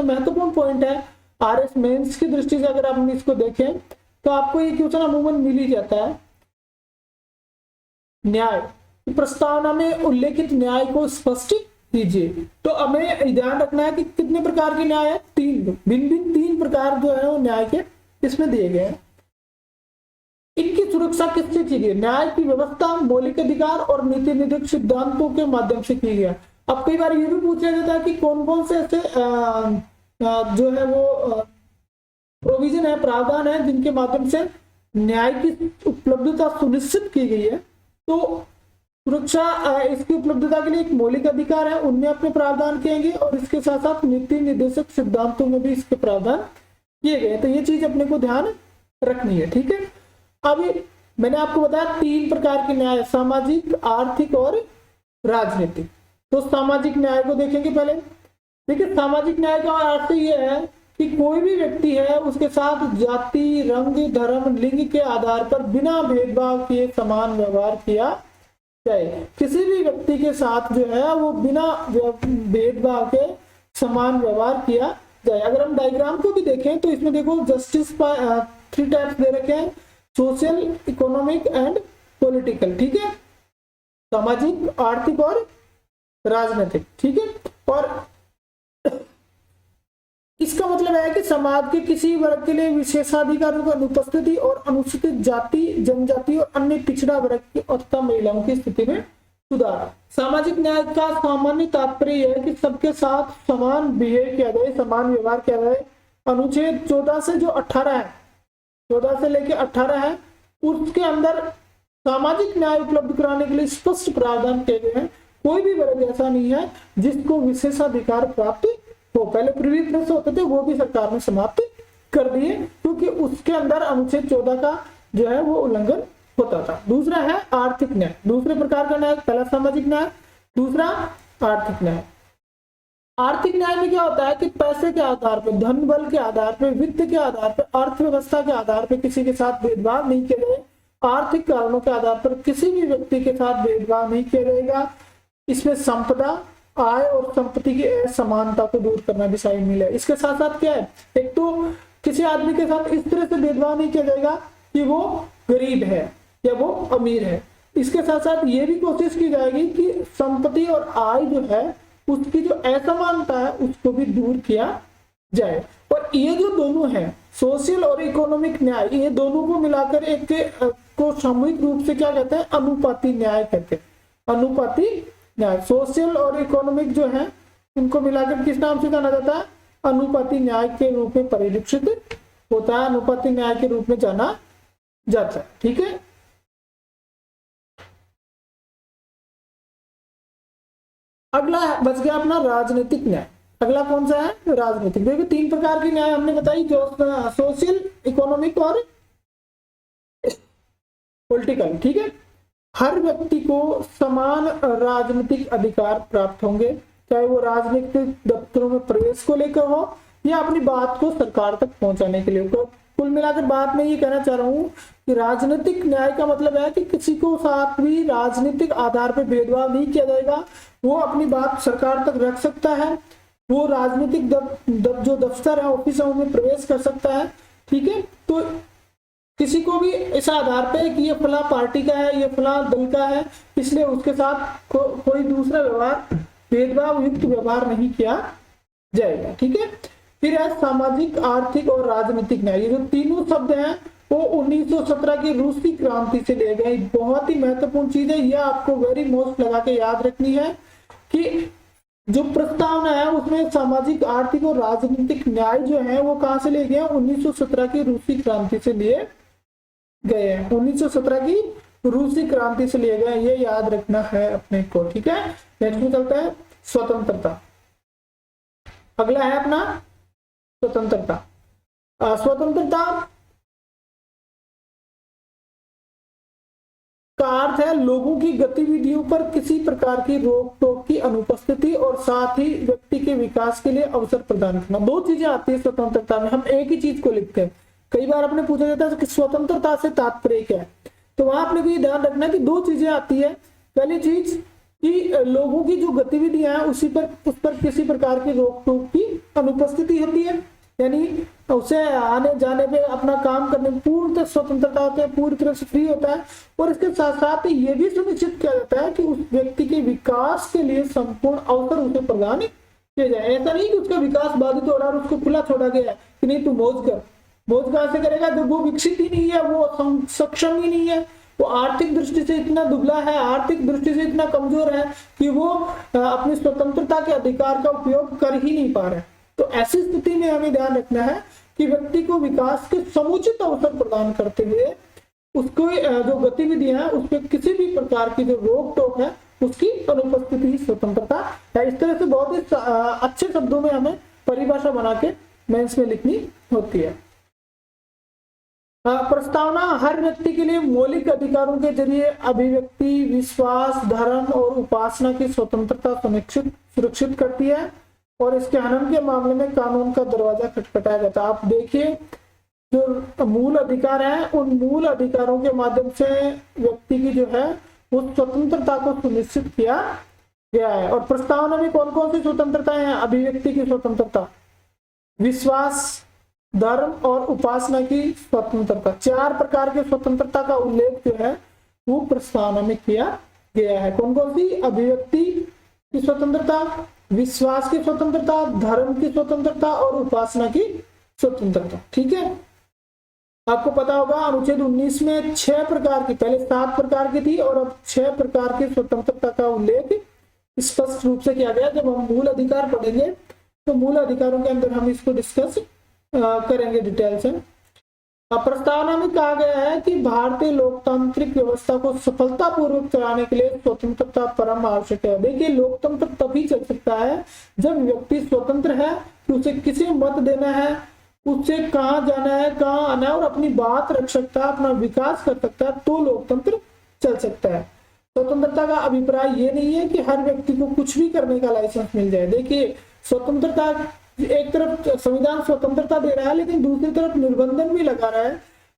महत्वपूर्ण पॉइंट है आरएस मेंस की दृष्टि से अगर आप इसको देखें तो आपको ये क्वेश्चन अमूमन मिल ही जाता है। न्याय प्रस्तावना में उल्लेखित न्याय को स्पष्ट कीजिए। तो हमें ध्यान रखना है कि कितने प्रकार के न्याय है? 3 भिन्न 3 प्रकार जो है वो न्याय के इसमें दिए गए हैं। इनकी सुरक्षा किससे की गई? न्याय की व्यवस्था, मौलिक अधिकार और नीति निर्देशक सिद्धांतों के माध्यम से की गई। अब कई बार ये भी पूछा जाता है कि कौन कौन से ऐसे जो है वो प्रोविजन है, प्रावधान है जिनके माध्यम से न्याय की उपलब्धता सुनिश्चित की गई है, तो सुरक्षा इसकी उपलब्धता के लिए एक मौलिक अधिकार है, उनमें अपने प्रावधान किएंगे और इसके साथ साथ नीति निर्देशक सिद्धांतों में भी इसके प्रावधान किए गए। तो ये चीज अपने को ध्यान रखनी है, ठीक है। अब मैंने आपको बताया 3 प्रकार के न्याय, सामाजिक, आर्थिक और राजनीतिक। तो सामाजिक न्याय को देखेंगे पहले। देखिए, सामाजिक न्याय का अर्थ ये है कि कोई भी व्यक्ति है उसके साथ जाति, रंग, धर्म, लिंग के आधार पर बिना भेदभाव किए समान व्यवहार किया जाए। किसी भी व्यक्ति के साथ जो है वो बिना भेदभाव के समान व्यवहार किया जाए। अगर हम डायग्राम को भी देखें तो इसमें देखो जस्टिस 3 टाइप्स दे रखे हैं, सोशल, इकोनॉमिक एंड पॉलिटिकल, ठीक है, सामाजिक, आर्थिक और राजनीतिक, ठीक है। और इसका मतलब है कि समाज के किसी वर्ग के लिए विशेषाधिकारों की अनुपस्थिति और अनुसूचित जाति, जनजाति और अन्य पिछड़ा वर्ग की तथा महिलाओं की स्थिति में सुधार। सामाजिक न्याय का सामान्य तात्पर्य यह है कि सबके साथ समान बिहेव किया जाए, समान व्यवहार किया जाए। अनुच्छेद 14 से जो 18 है, 14 से लेके 18 है, उसके अंदर सामाजिक न्याय उपलब्ध कराने के लिए स्पष्ट प्रावधान किए गए हैं। कोई भी वर्ग ऐसा नहीं है जिसको विशेषाधिकार प्राप्त हो। पहले प्रीवियस होते थे, वो भी सरकार ने समाप्त कर दिए, क्योंकि उसके अंदर अनुच्छेद 14 का जो है वो उल्लंघन होता था। दूसरा है आर्थिक न्याय, दूसरे प्रकार का न्याय, पहला सामाजिक न्याय, दूसरा आर्थिक न्याय। आर्थिक न्याय में क्या होता है कि पैसे के आधार पर, धन बल के आधार पर, वित्त के आधार पर, अर्थव्यवस्था के आधार पर किसी के साथ भेदभाव नहीं किया जाए। आर्थिक कारणों के आधार पर किसी भी व्यक्ति के साथ भेदभाव नहीं किया जाएगा। इसमें संपदा, आय और संपत्ति की असमानता को दूर करना भी शामिल है। इसके साथ साथ क्या है, एक तो किसी आदमी के साथ इस तरह से भेदभाव नहीं किया जाएगा कि वो गरीब है या वो अमीर है। इसके साथ साथ ये भी कोशिश की जाएगी कि संपत्ति और आय जो है उसकी जो असमानता है उसको भी दूर किया जाए। और ये जो दोनों है, सोशल और इकोनॉमिक न्याय, ये दोनों को मिलाकर एक को सामूहिक रूप से क्या कहते हैं, अनुपाती न्याय कहते हैं। अनुपाती न्याय, सोशल और इकोनॉमिक जो है उनको मिलाकर किस नाम से जाना जाता है, अनुपाती न्याय के रूप में परिलक्षित होता है, अनुपाती न्याय के रूप में जाना जाता है, ठीक है। अगला बच गया अपना राजनीतिक न्याय। अगला कौन सा है, राजनीतिक। देखिए 3 प्रकार की न्याय हमने बताई, जो सोशल, इकोनॉमिक और पॉलिटिकल, ठीक है। हर व्यक्ति को समान राजनीतिक अधिकार प्राप्त होंगे, चाहे वो राजनीतिक दफ्तरों में प्रवेश को लेकर हो या अपनी बात को सरकार तक पहुंचाने के लिए। तो कुल मिलाकर बात मैं ये कहना चाह रहा हूँ कि राजनीतिक न्याय का मतलब है कि किसी को साथ भी राजनीतिक आधार पर भेदभाव नहीं किया जाएगा, वो अपनी बात सरकार तक रख सकता है, वो राजनीतिक जो दफ्तर है, ऑफिस है, उनमें प्रवेश कर सकता है, ठीक है। तो किसी को भी इस आधार पे कि ये फला पार्टी का है, ये फला दल का है, इसलिए उसके साथ कोई दूसरा व्यवहार, भेदभाव युक्त व्यवहार नहीं किया जाएगा, ठीक है। फिर है सामाजिक, आर्थिक और राजनीतिक न्याय। ये जो तीनों शब्द हैं वो 1917 की रूसी क्रांति से लिए गए। बहुत ही महत्वपूर्ण चीज है, यह आपको वेरी मोस्ट लगा के याद रखनी है कि जो प्रस्तावना है उसमें सामाजिक, आर्थिक और राजनीतिक न्याय जो है वो कहां से लिए गए, 1917 की रूसी क्रांति से लिए गए हैं। 1917 की रूसी क्रांति से लिए गए, ये याद रखना है अपने को, ठीक है। नेक्स्ट में चलता है स्वतंत्रता। अगला है अपना स्वतंत्रता। स्वतंत्रता का अर्थ है लोगों की गतिविधियों पर किसी प्रकार की रोक टोक की अनुपस्थिति और साथ ही व्यक्ति के विकास के लिए अवसर प्रदान करना। 2 चीजें आती है स्वतंत्रता में, हम एक ही चीज को लिखते हैं। कई बार आपने पूछा जाता है कि स्वतंत्रता से तात्पर्य क्या है, तो वहां आपने को ये ध्यान रखना है कि 2 चीजें आती है। पहली चीज कि लोगों की जो गतिविधियां हैं उस पर किसी प्रकार की रोक टोक की अनुपस्थिति होती है, यानी उसे आने जाने पे, अपना काम करने में पूर्ण स्वतंत्रता होती है, पूरी तरह से फ्री होता है। और इसके साथ साथ ये भी सुनिश्चित किया जाता है कि उस व्यक्ति के विकास के लिए संपूर्ण अवसर उसे प्रदान किए जाए। ऐसा नहीं कि उसका विकास बाधित हो रहा है और उसको खुला छोड़ा गया है कि नहीं तू मौज कर। मौज कैसे करेगा जब वो विकसित ही नहीं है, वो सक्षम ही नहीं है, वो आर्थिक दृष्टि से इतना दुबला है, आर्थिक दृष्टि से इतना कमजोर है कि वो अपनी स्वतंत्रता के अधिकार का उपयोग कर ही नहीं पा रहा है। तो ऐसी स्थिति में हमें ध्यान रखना है कि व्यक्ति को विकास के समुचित अवसर प्रदान करते हुए उसको जो गतिविधियां हैं उस पर किसी भी प्रकार की जो रोक टोक है उसकी अनुपस्थिति ही स्वतंत्रता है। इस तरह से बहुत ही अच्छे शब्दों में हमें परिभाषा बना के मेंस में लिखनी होती है। प्रस्तावना हर व्यक्ति के लिए मौलिक अधिकारों के जरिए अभिव्यक्ति, विश्वास, धर्म और उपासना की स्वतंत्रता सुरक्षित करती है और इसके हनन के मामले में कानून का दरवाजा खटखटाया जाता है। आप देखिए जो मूल अधिकार है उन मूल अधिकारों के माध्यम से व्यक्ति की जो है उस स्वतंत्रता को सुनिश्चित किया गया है। और प्रस्तावना में कौन कौन सी स्वतंत्रता है? अभिव्यक्ति की स्वतंत्रता, विश्वास, धर्म और उपासना की स्वतंत्रता, 4 प्रकार के स्वतंत्रता का उल्लेख जो है वो प्रस्तावना में किया गया है। कौन कौन सी? अभिव्यक्ति की स्वतंत्रता, विश्वास की स्वतंत्रता, धर्म की स्वतंत्रता और उपासना की स्वतंत्रता। ठीक है, आपको पता होगा अनुच्छेद 19 में 6 प्रकार की, पहले 7 प्रकार की थी और अब 6 प्रकार की स्वतंत्रता का उल्लेख स्पष्ट रूप से किया गया। जब हम मूल अधिकार पढ़ेंगे तो मूल अधिकारों के अंदर हम इसको डिस्कस करेंगे डिटेल से। प्रस्तावना में कहा गया है कि भारतीय लोकतांत्रिक व्यवस्था को सफलतापूर्वक चलाने के लिए स्वतंत्रता परम आवश्यक है। देखिए, लोकतंत्र तभी चल सकता है जब व्यक्ति स्वतंत्र है कि उसे किसे मत देना है, उससे कहाँ जाना है, कहाँ आना है और अपनी बात रख सकता है, अपना विकास कर सकता है, तो लोकतंत्र चल सकता है। स्वतंत्रता का अभिप्राय ये नहीं है कि हर व्यक्ति को कुछ भी करने का लाइसेंस मिल जाए। देखिए, स्वतंत्रता एक तरफ संविधान स्वतंत्रता दे रहा है लेकिन दूसरी तरफ निर्बंधन भी लगा रहा है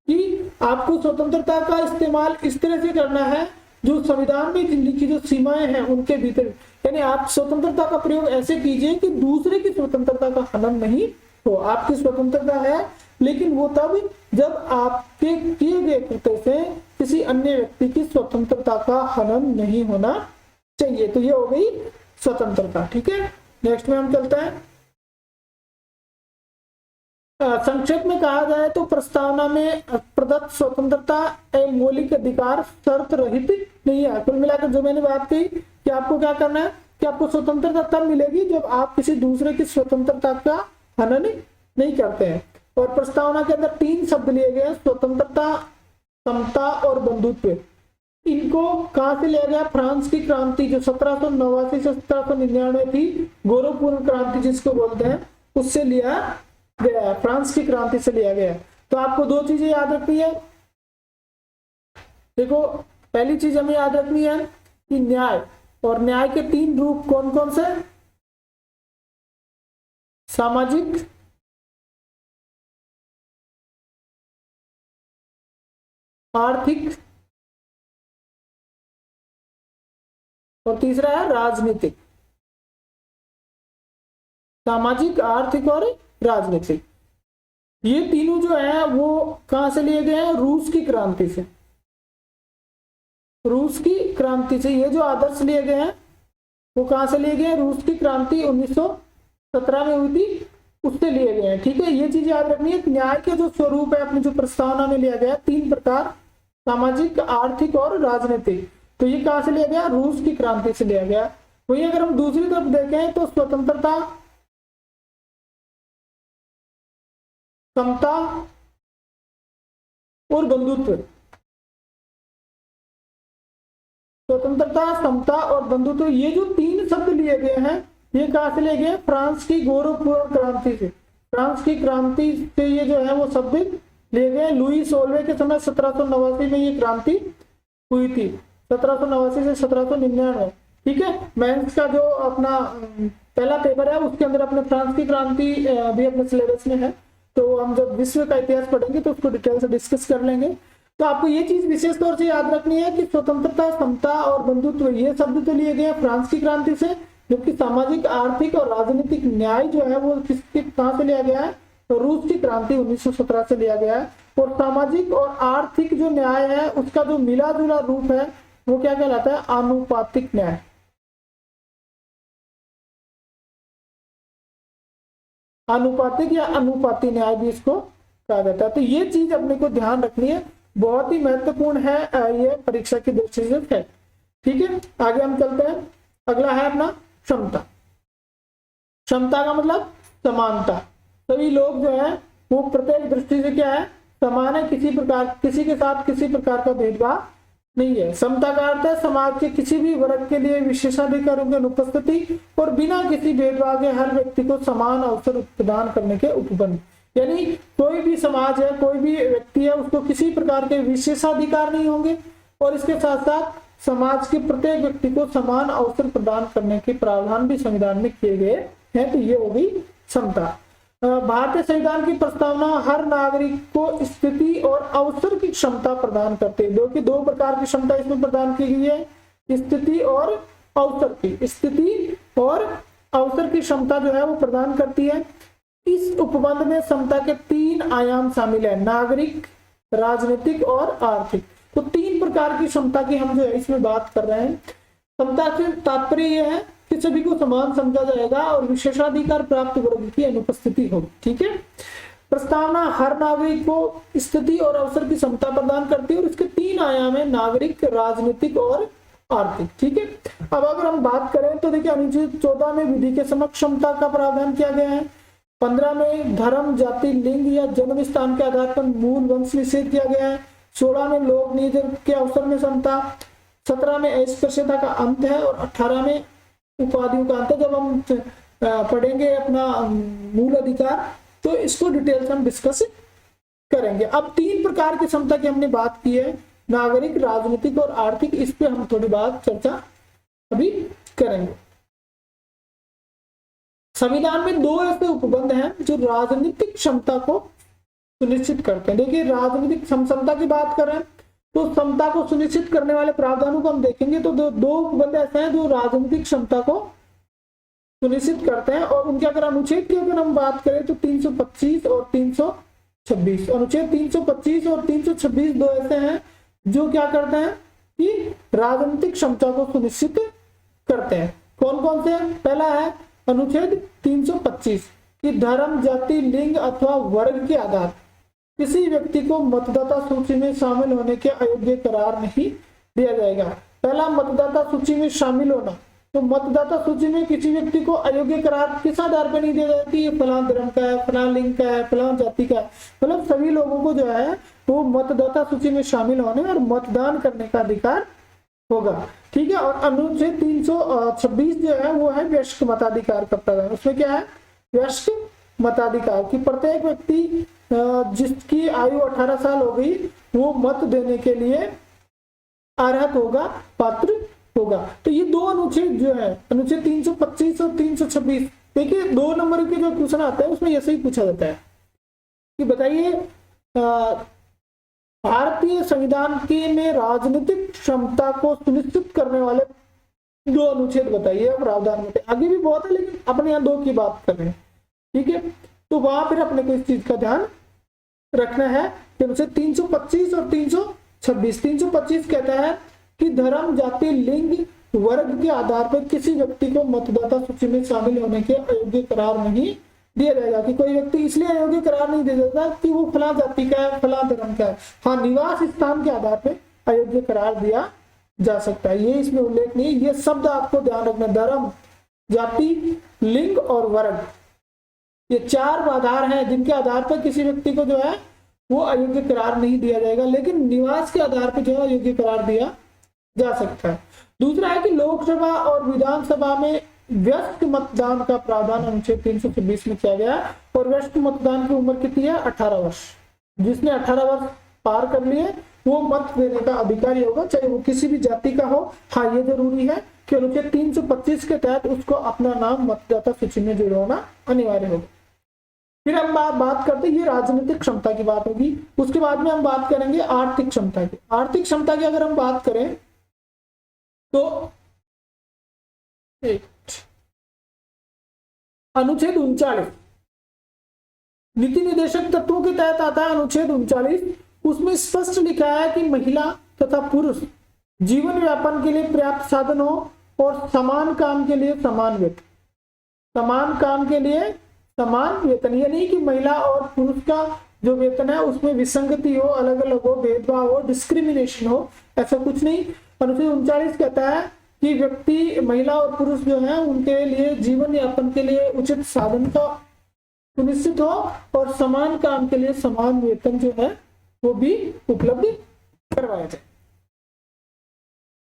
कि आपको स्वतंत्रता का इस्तेमाल इस तरह से करना है जो संविधान में लिखी जो सीमाएं हैं उनके भीतर, यानी आप स्वतंत्रता का प्रयोग ऐसे कीजिए कि दूसरे की स्वतंत्रता का हनन नहीं हो। आपकी स्वतंत्रता है लेकिन वो तब जब आपके किए गए कृत्य से किसी अन्य व्यक्ति की स्वतंत्रता का हनन नहीं होना चाहिए। तो ये हो गई स्वतंत्रता। ठीक है, नेक्स्ट में हम चलते हैं। संक्षेप में कहा जाए तो प्रस्तावना में प्रदत्त स्वतंत्रता एक मौलिक अधिकार शर्त रहित नहीं है। कुल मिलाकर जो मैंने बात कही कि आपको क्या करना है कि आपको स्वतंत्रता तब मिलेगी जब आप किसी दूसरे की स्वतंत्रता का हनन नहीं करते हैं। और प्रस्तावना के अंदर 3 शब्द लिए गए हैं, स्वतंत्रता, समता और बंधुत्व। इनको कहां से लिया गया? फ्रांस की क्रांति जो 1789 से 1799 थी, गौरवपूर्ण क्रांति जिसको बोलते हैं, उससे लिया गया है, फ्रांस की क्रांति से लिया गया है। तो आपको 2 चीजें याद रखनी है। देखो, पहली चीज हमें याद रखनी है कि न्याय, और न्याय के 3 रूप कौन कौन से? सामाजिक, आर्थिक और तीसरा है राजनीतिक। सामाजिक, आर्थिक और राजनीतिक, ये तीनों जो है वो कहां से लिए गए हैं? रूस की क्रांति से। रूस की क्रांति से ये जो आदर्श लिए गए हैं वो कहां से लिए गए हैं? रूस की क्रांति 1917 में हुई थी, उससे लिए गए हैं। ठीक है, ये चीज याद रखनी है। न्याय के जो स्वरूप है अपनी जो प्रस्तावना में लिया गया 3 प्रकार, सामाजिक, आर्थिक और राजनीतिक, तो ये कहां से लिया गया? रूस की क्रांति से लिया गया। वही अगर हम दूसरी तरफ देखें तो स्वतंत्रता, समता और बंधुत्व, स्वतंत्रता, समता और बंधुत्व, ये जो 3 शब्द लिए गए हैं ये कहां से लिए गए? फ्रांस की गौरवपूर्ण क्रांति से। फ्रांस की क्रांति से ये जो है वो शब्द लिए गए। लुई सोल्वे के समय 1789 में ये क्रांति हुई थी, 1789 से 1799। ठीक है, मेंस का जो अपना पहला पेपर है उसके अंदर अपने फ्रांस की क्रांति भी अपने सिलेबस में है, तो हम जब विश्व का इतिहास पढ़ेंगे तो उसको डिटेल से डिस्कस कर लेंगे। तो आपको ये चीज विशेष तौर से याद रखनी है कि स्वतंत्रता, समता और बंधुत्व ये शब्द तो लिए गए फ्रांस की क्रांति से, जबकि सामाजिक, आर्थिक और राजनीतिक न्याय जो है वो किसके कहां से लिया गया है? तो रूस की क्रांति 1917 से लिया गया है। और सामाजिक और आर्थिक जो न्याय है उसका जो मिला जुला रूप है वो क्या कहलाता है? आनुपातिक न्याय। आनुपातिक या अनुपाती न्याय भी इसको कहा जाता है। तो ये चीज अपने को ध्यान रखनी है, बहुत ही महत्वपूर्ण है ये परीक्षा की दृष्टि से है। ठीक है, आगे हम चलते हैं। अगला है अपना क्षमता। क्षमता का मतलब समानता, सभी लोग जो है वो प्रत्येक दृष्टि से क्या है, समान है, किसी के साथ किसी प्रकार का भेदभाव नहीं है। समता का अर्थ है समाज के किसी भी वर्ग के लिए विशेषाधिकारों की अनुपस्थिति और बिना किसी भेदभाव के हर व्यक्ति को समान अवसर प्रदान करने के उपबंध। यानी कोई भी समाज है, कोई भी व्यक्ति है, उसको किसी प्रकार के विशेषाधिकार नहीं होंगे और इसके साथ साथ समाज के प्रत्येक व्यक्ति को समान अवसर प्रदान करने के प्रावधान भी संविधान में किए गए हैं। तो ये होगी समता। भारतीय संविधान की प्रस्तावना हर नागरिक को स्थिति और अवसर की क्षमता प्रदान करते हैं। क्योंकि दो प्रकार की क्षमता इसमें प्रदान की गई है, स्थिति और अवसर की। स्थिति और अवसर की क्षमता जो है वो प्रदान करती है। इस उपबंध में समता के 3 आयाम शामिल है, नागरिक, राजनीतिक और आर्थिक। तो 3 प्रकार की क्षमता की हम जो है इसमें बात कर रहे हैं। समता से तात्पर्य यह है कि सभी को समान समझा जाएगा और विशेषाधिकार प्राप्त वर्ग की अनुपस्थिति होगी। ठीक है। प्रस्तावना हर नागरिक को स्थिति और अवसर की समता प्रदान करती है और इसके 3 आयाम है, नागरिक, राजनीतिक और आर्थिक। ठीक है। अब अगर हम बात करें तो देखिए अनुच्छेद 14 में विधि के समक्ष क्षमता का प्रावधान किया गया है। 15 में धर्म, जाति, लिंग या जन्म स्थान के आधार पर मूल वंश निषेध किया गया है। 16 में लोक नियोजन के अवसर में समता। 17 में अस्पृश्यता का अंत है और 18 में उपाधियों का अंत है। जब हम पढ़ेंगे अपना मूल अधिकार तो इसको डिटेल से हम डिस्कस करेंगे। अब 3 प्रकार की समता की हमने बात की है, नागरिक, राजनीतिक और आर्थिक। इस पे हम थोड़ी बात चर्चा अभी करेंगे। संविधान में 2 ऐसे उपबंध हैं जो राजनीतिक क्षमता को सुनिश्चित करते हैं। देखिए राजनीतिक समता की बात करें तो समता को सुनिश्चित करने वाले प्रावधानों को हम देखेंगे तो दो उपबंध ऐसे हैं जो राजनीतिक क्षमता को सुनिश्चित करते हैं और उनके अगर अनुच्छेद की अगर हम बात करें तो 325 और 326। अनुच्छेद 325 और 326 दो ऐसे हैं जो क्या करते हैं कि राजनीतिक क्षमता को सुनिश्चित करते हैं। कौन कौन से? पहला है अनुच्छेद 325 कि धर्म, जाति, लिंग अथवा वर्ग के आधार किसी व्यक्ति को मतदाता सूची में शामिल होने के अयोग्य करार नहीं दिया जाएगा। पहला मतदाता सूची में शामिल होना, तो मतदाता सूची में किसी व्यक्ति को अयोग्य करार किस आधार पर नहीं दिया जाएगा कि ये फलां धर्म का है, फलां लिंग का है, फलां जाति का है। मतलब सभी लोगों को जो है वो मतदाता सूची में शामिल होने और मतदान करने का अधिकार होगा। ठीक है। और अनुच्छेद 326 जो है वो है वयस्क मताधिकार का प्रावधान। उसमें क्या है? वयस्क मताधिकार की प्रत्येक व्यक्ति जिसकी आयु 18 साल हो गई वो मत देने के लिए अर्हत होगा, पात्र होगा। तो ये 2 अनुच्छेद जो है, अनुच्छेद 325 और 326, देखिए 2 नंबर के जो क्वेश्चन आते हैं उसमें ऐसे ही पूछा जाता है कि बताइए भारतीय संविधान के में राजनीतिक क्षमता को सुनिश्चित करने वाले 2 अनुच्छेद बताइए। प्रावधान में आगे भी बहुत है लेकिन अपने यहाँ 2 की बात कर रहे हैं। ठीक है। तो वहां फिर अपने को इस चीज का ध्यान रखना है कि अनुच्छेद 325 और 326। 325 कहता है कि धर्म, जाति, लिंग, वर्ग के आधार पर किसी व्यक्ति को मतदाता सूची में शामिल होने के अयोग्य करार नहीं दिया जाएगा। कि कोई व्यक्ति इसलिए अयोग्य करार नहीं दिया जाता कि वो फलां जाति का है, फलां धर्म का है। हाँ, निवास स्थान के आधार पर अयोग्य करार दिया जा सकता है, ये इसमें उल्लेख नहीं। ये शब्द आपको ध्यान रखना, धर्म, जाति, लिंग और वर्ग, ये 4 आधार हैं जिनके आधार पर किसी व्यक्ति को जो है वो अयोग्य करार नहीं दिया जाएगा, लेकिन निवास के आधार पर जो है अयोग्य करार दिया जा सकता है। दूसरा है कि लोकसभा और विधानसभा में व्यस्क मतदान का प्रावधान अनुच्छेद 326 में किया गया और व्यस्क मतदान की उम्र कितनी है? 18 वर्ष। जिसने 18 वर्ष पार कर लिए वो मत देने का अधिकारी होगा, चाहे वो किसी भी जाति का हो। हाँ, ये जरूरी है कि अनुच्छेद 325 के तहत उसको अपना नाम मतदाता सूची में जुड़वाना अनिवार्य होगा। फिर हम बात करते हैं, ये राजनीतिक क्षमता की बात होगी। उसके बाद में हम बात करेंगे आर्थिक क्षमता की। आर्थिक क्षमता की अगर हम बात करें तो अनुच्छेद 39 नीति निर्देशक तत्वों के तहत आता है। अनुच्छेद 39 उसमें स्पष्ट लिखा है कि महिला तथा पुरुष जीवन व्यापन के लिए पर्याप्त साधन हो और समान काम के लिए समान वेतन। समान काम के लिए समान वेतन, ये नहीं कि महिला और पुरुष का जो वेतन है उसमें विसंगति हो, अलग अलग हो, भेदभाव हो, डिस्क्रिमिनेशन हो, ऐसा कुछ नहीं। अनुच्छेद 39 कहता है कि व्यक्ति, महिला और पुरुष जो है उनके लिए जीवन यापन के लिए उचित साधन का सुनिश्चित हो और समान काम के लिए समान वेतन जो है वो भी उपलब्ध करवाया जाए।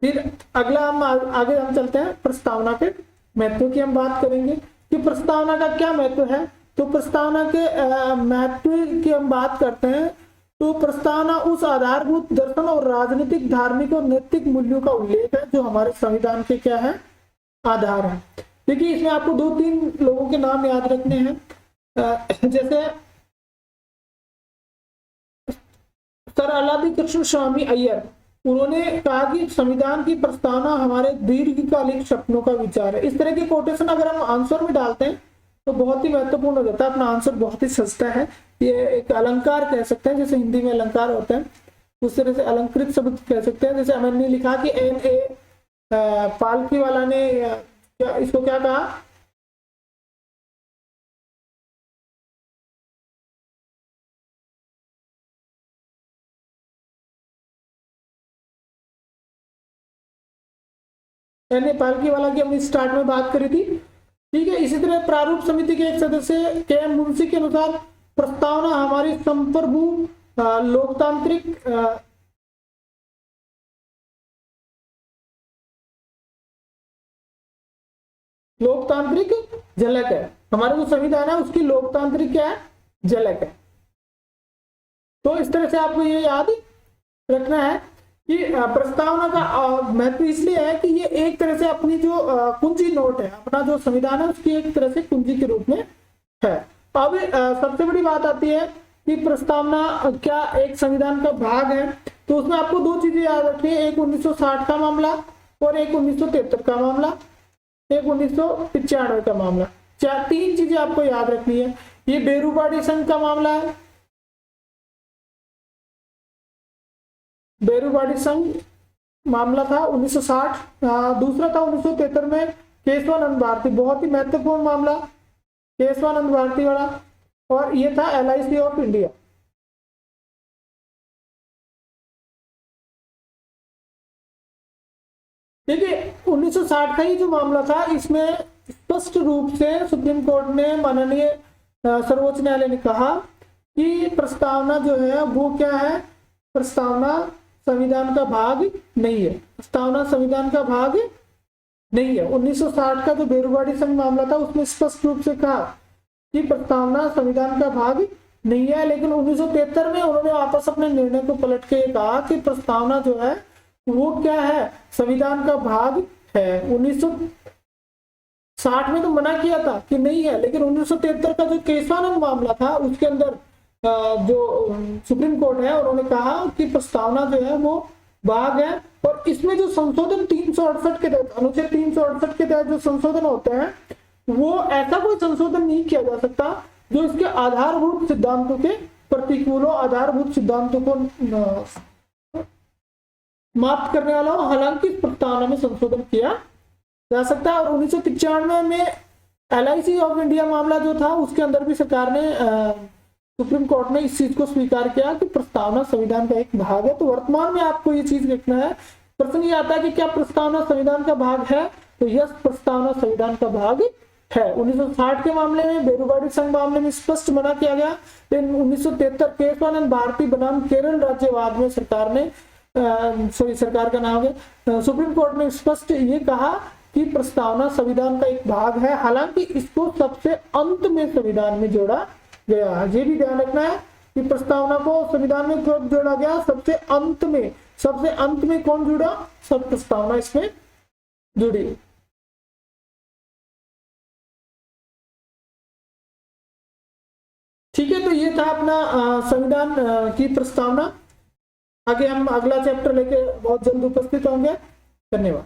फिर अगला हम आगे हम चलते हैं, प्रस्तावना के महत्व की हम बात करेंगे कि प्रस्तावना का क्या महत्व है। तो प्रस्तावना के महत्व की हम बात करते हैं तो प्रस्तावना उस आधारभूत दर्शन और राजनीतिक, धार्मिक और नैतिक मूल्यों का उल्लेख है जो हमारे संविधान के क्या है, आधार है। देखिए इसमें आपको 2-3 लोगों के नाम याद रखने हैं, जैसे सर अलादी कृष्ण स्वामी अय्यर, उन्होंने कहा कि संविधान की प्रस्तावना हमारे दीर्घकालिक सपनों का विचार है। इस तरह के कोटेशन अगर हम आंसर में डालते हैं तो बहुत ही महत्वपूर्ण हो जाता है, अपना आंसर बहुत ही सस्ता है। ये एक अलंकार कह सकते हैं, जैसे हिंदी में अलंकार होते हैं उस तरह से अलंकृत शब्द कह सकते हैं। जैसे मैंने लिखा कि N.A. पालकी वाला ने इसको क्या कहा, N.A. पालकी वाला की हमने स्टार्ट में बात करी थी, ठीक है। इसी तरह प्रारूप समिति के एक सदस्य के मुंशी के अनुसार प्रस्तावना हमारी संप्रभु लोकतांत्रिक झलक है। हमारा जो संविधान है उसकी लोकतांत्रिक क्या है, झलक है। तो इस तरह से आपको ये याद रखना है कि प्रस्तावना का महत्व इसलिए है कि ये एक तरह से अपनी जो कुंजी नोट है, अपना जो संविधान है उसकी एक तरह से कुंजी के रूप में है। अब सबसे बड़ी बात आती है कि प्रस्तावना क्या एक संविधान का भाग है। तो उसमें आपको 2 चीजें याद रखनी है, एक 1960 का मामला और एक 1973 का मामला, एक 1995 का मामला। 3 चीजें आपको याद रखनी है। ये बेरूबाड़ी संघ का मामला है, बेरूबाड़ी संघ मामला था 1960। दूसरा था 1973 में केशवानंद भारती, बहुत ही महत्वपूर्ण मामला केशवानंद भारती वाला, और ये था LIC ऑफ इंडिया। देखिए 1960 का ही जो मामला था, इसमें स्पष्ट रूप से सुप्रीम कोर्ट ने, माननीय सर्वोच्च न्यायालय ने कहा कि प्रस्तावना जो है वो क्या है, प्रस्तावना संविधान का भाग नहीं है, प्रस्तावना संविधान का भाग नहीं है। 1960 का जो बेरूबाड़ी संघ मामला था उसमें स्पष्ट रूप से कहा कि प्रस्तावना संविधान का भाग नहीं है, लेकिन 1973 में उन्होंने वापस अपने निर्णय को पलट के कहा कि प्रस्तावना जो है वो क्या है, संविधान का भाग है। 1960 में तो मना किया था कि नहीं है, लेकिन 1973 का जो केशवानंद मामला था उसके अंदर जो सुप्रीम कोर्ट है उन्होंने कहा कि प्रस्तावना जो है वो भाग है। और इसमें जो संशोधन 368 के तहत, अनुच्छेद 368 के तहत जो संशोधन होते हैं वो ऐसा कोई संशोधन नहीं किया जा सकता जो इसके आधारभूत सिद्धांतों के प्रतिकूल हो, आधारभूत सिद्धांतों को समाप्त करने वाला हो। हालांकि प्रस्तावना में संशोधन किया जा सकता है। और 1995 में LIC ऑफ इंडिया मामला जो था उसके अंदर भी सरकार ने, सुप्रीम कोर्ट ने इस चीज को स्वीकार किया कि प्रस्तावना संविधान का एक भाग है। तो वर्तमान में आपको ये चीज देखना है। प्रश्न ये आता है कि क्या प्रस्तावना संविधान का भाग है, तो यस, प्रस्तावना संविधान का भाग है। 1960 के मामले में, बेरूबाड़ी संघ मामले में स्पष्ट मना किया गया। लेकिन 1973 केशवानंद भारती बनाम केरल राज्यवाद में सरकार ने, सरकार का नाम है, सुप्रीम कोर्ट ने स्पष्ट ये कहा कि प्रस्तावना संविधान का एक भाग है। हालांकि इसको सबसे अंत में संविधान में जोड़ा गया है। ये भी ध्यान रखना है कि प्रस्तावना को संविधान में कब जोड़ा गया, सबसे अंत में। सबसे अंत में कौन जुड़ा, सब प्रस्तावना इसमें जुड़ी। ठीक है, तो ये था अपना संविधान की प्रस्तावना। आगे हम अगला चैप्टर लेके बहुत जल्द उपस्थित होंगे। धन्यवाद।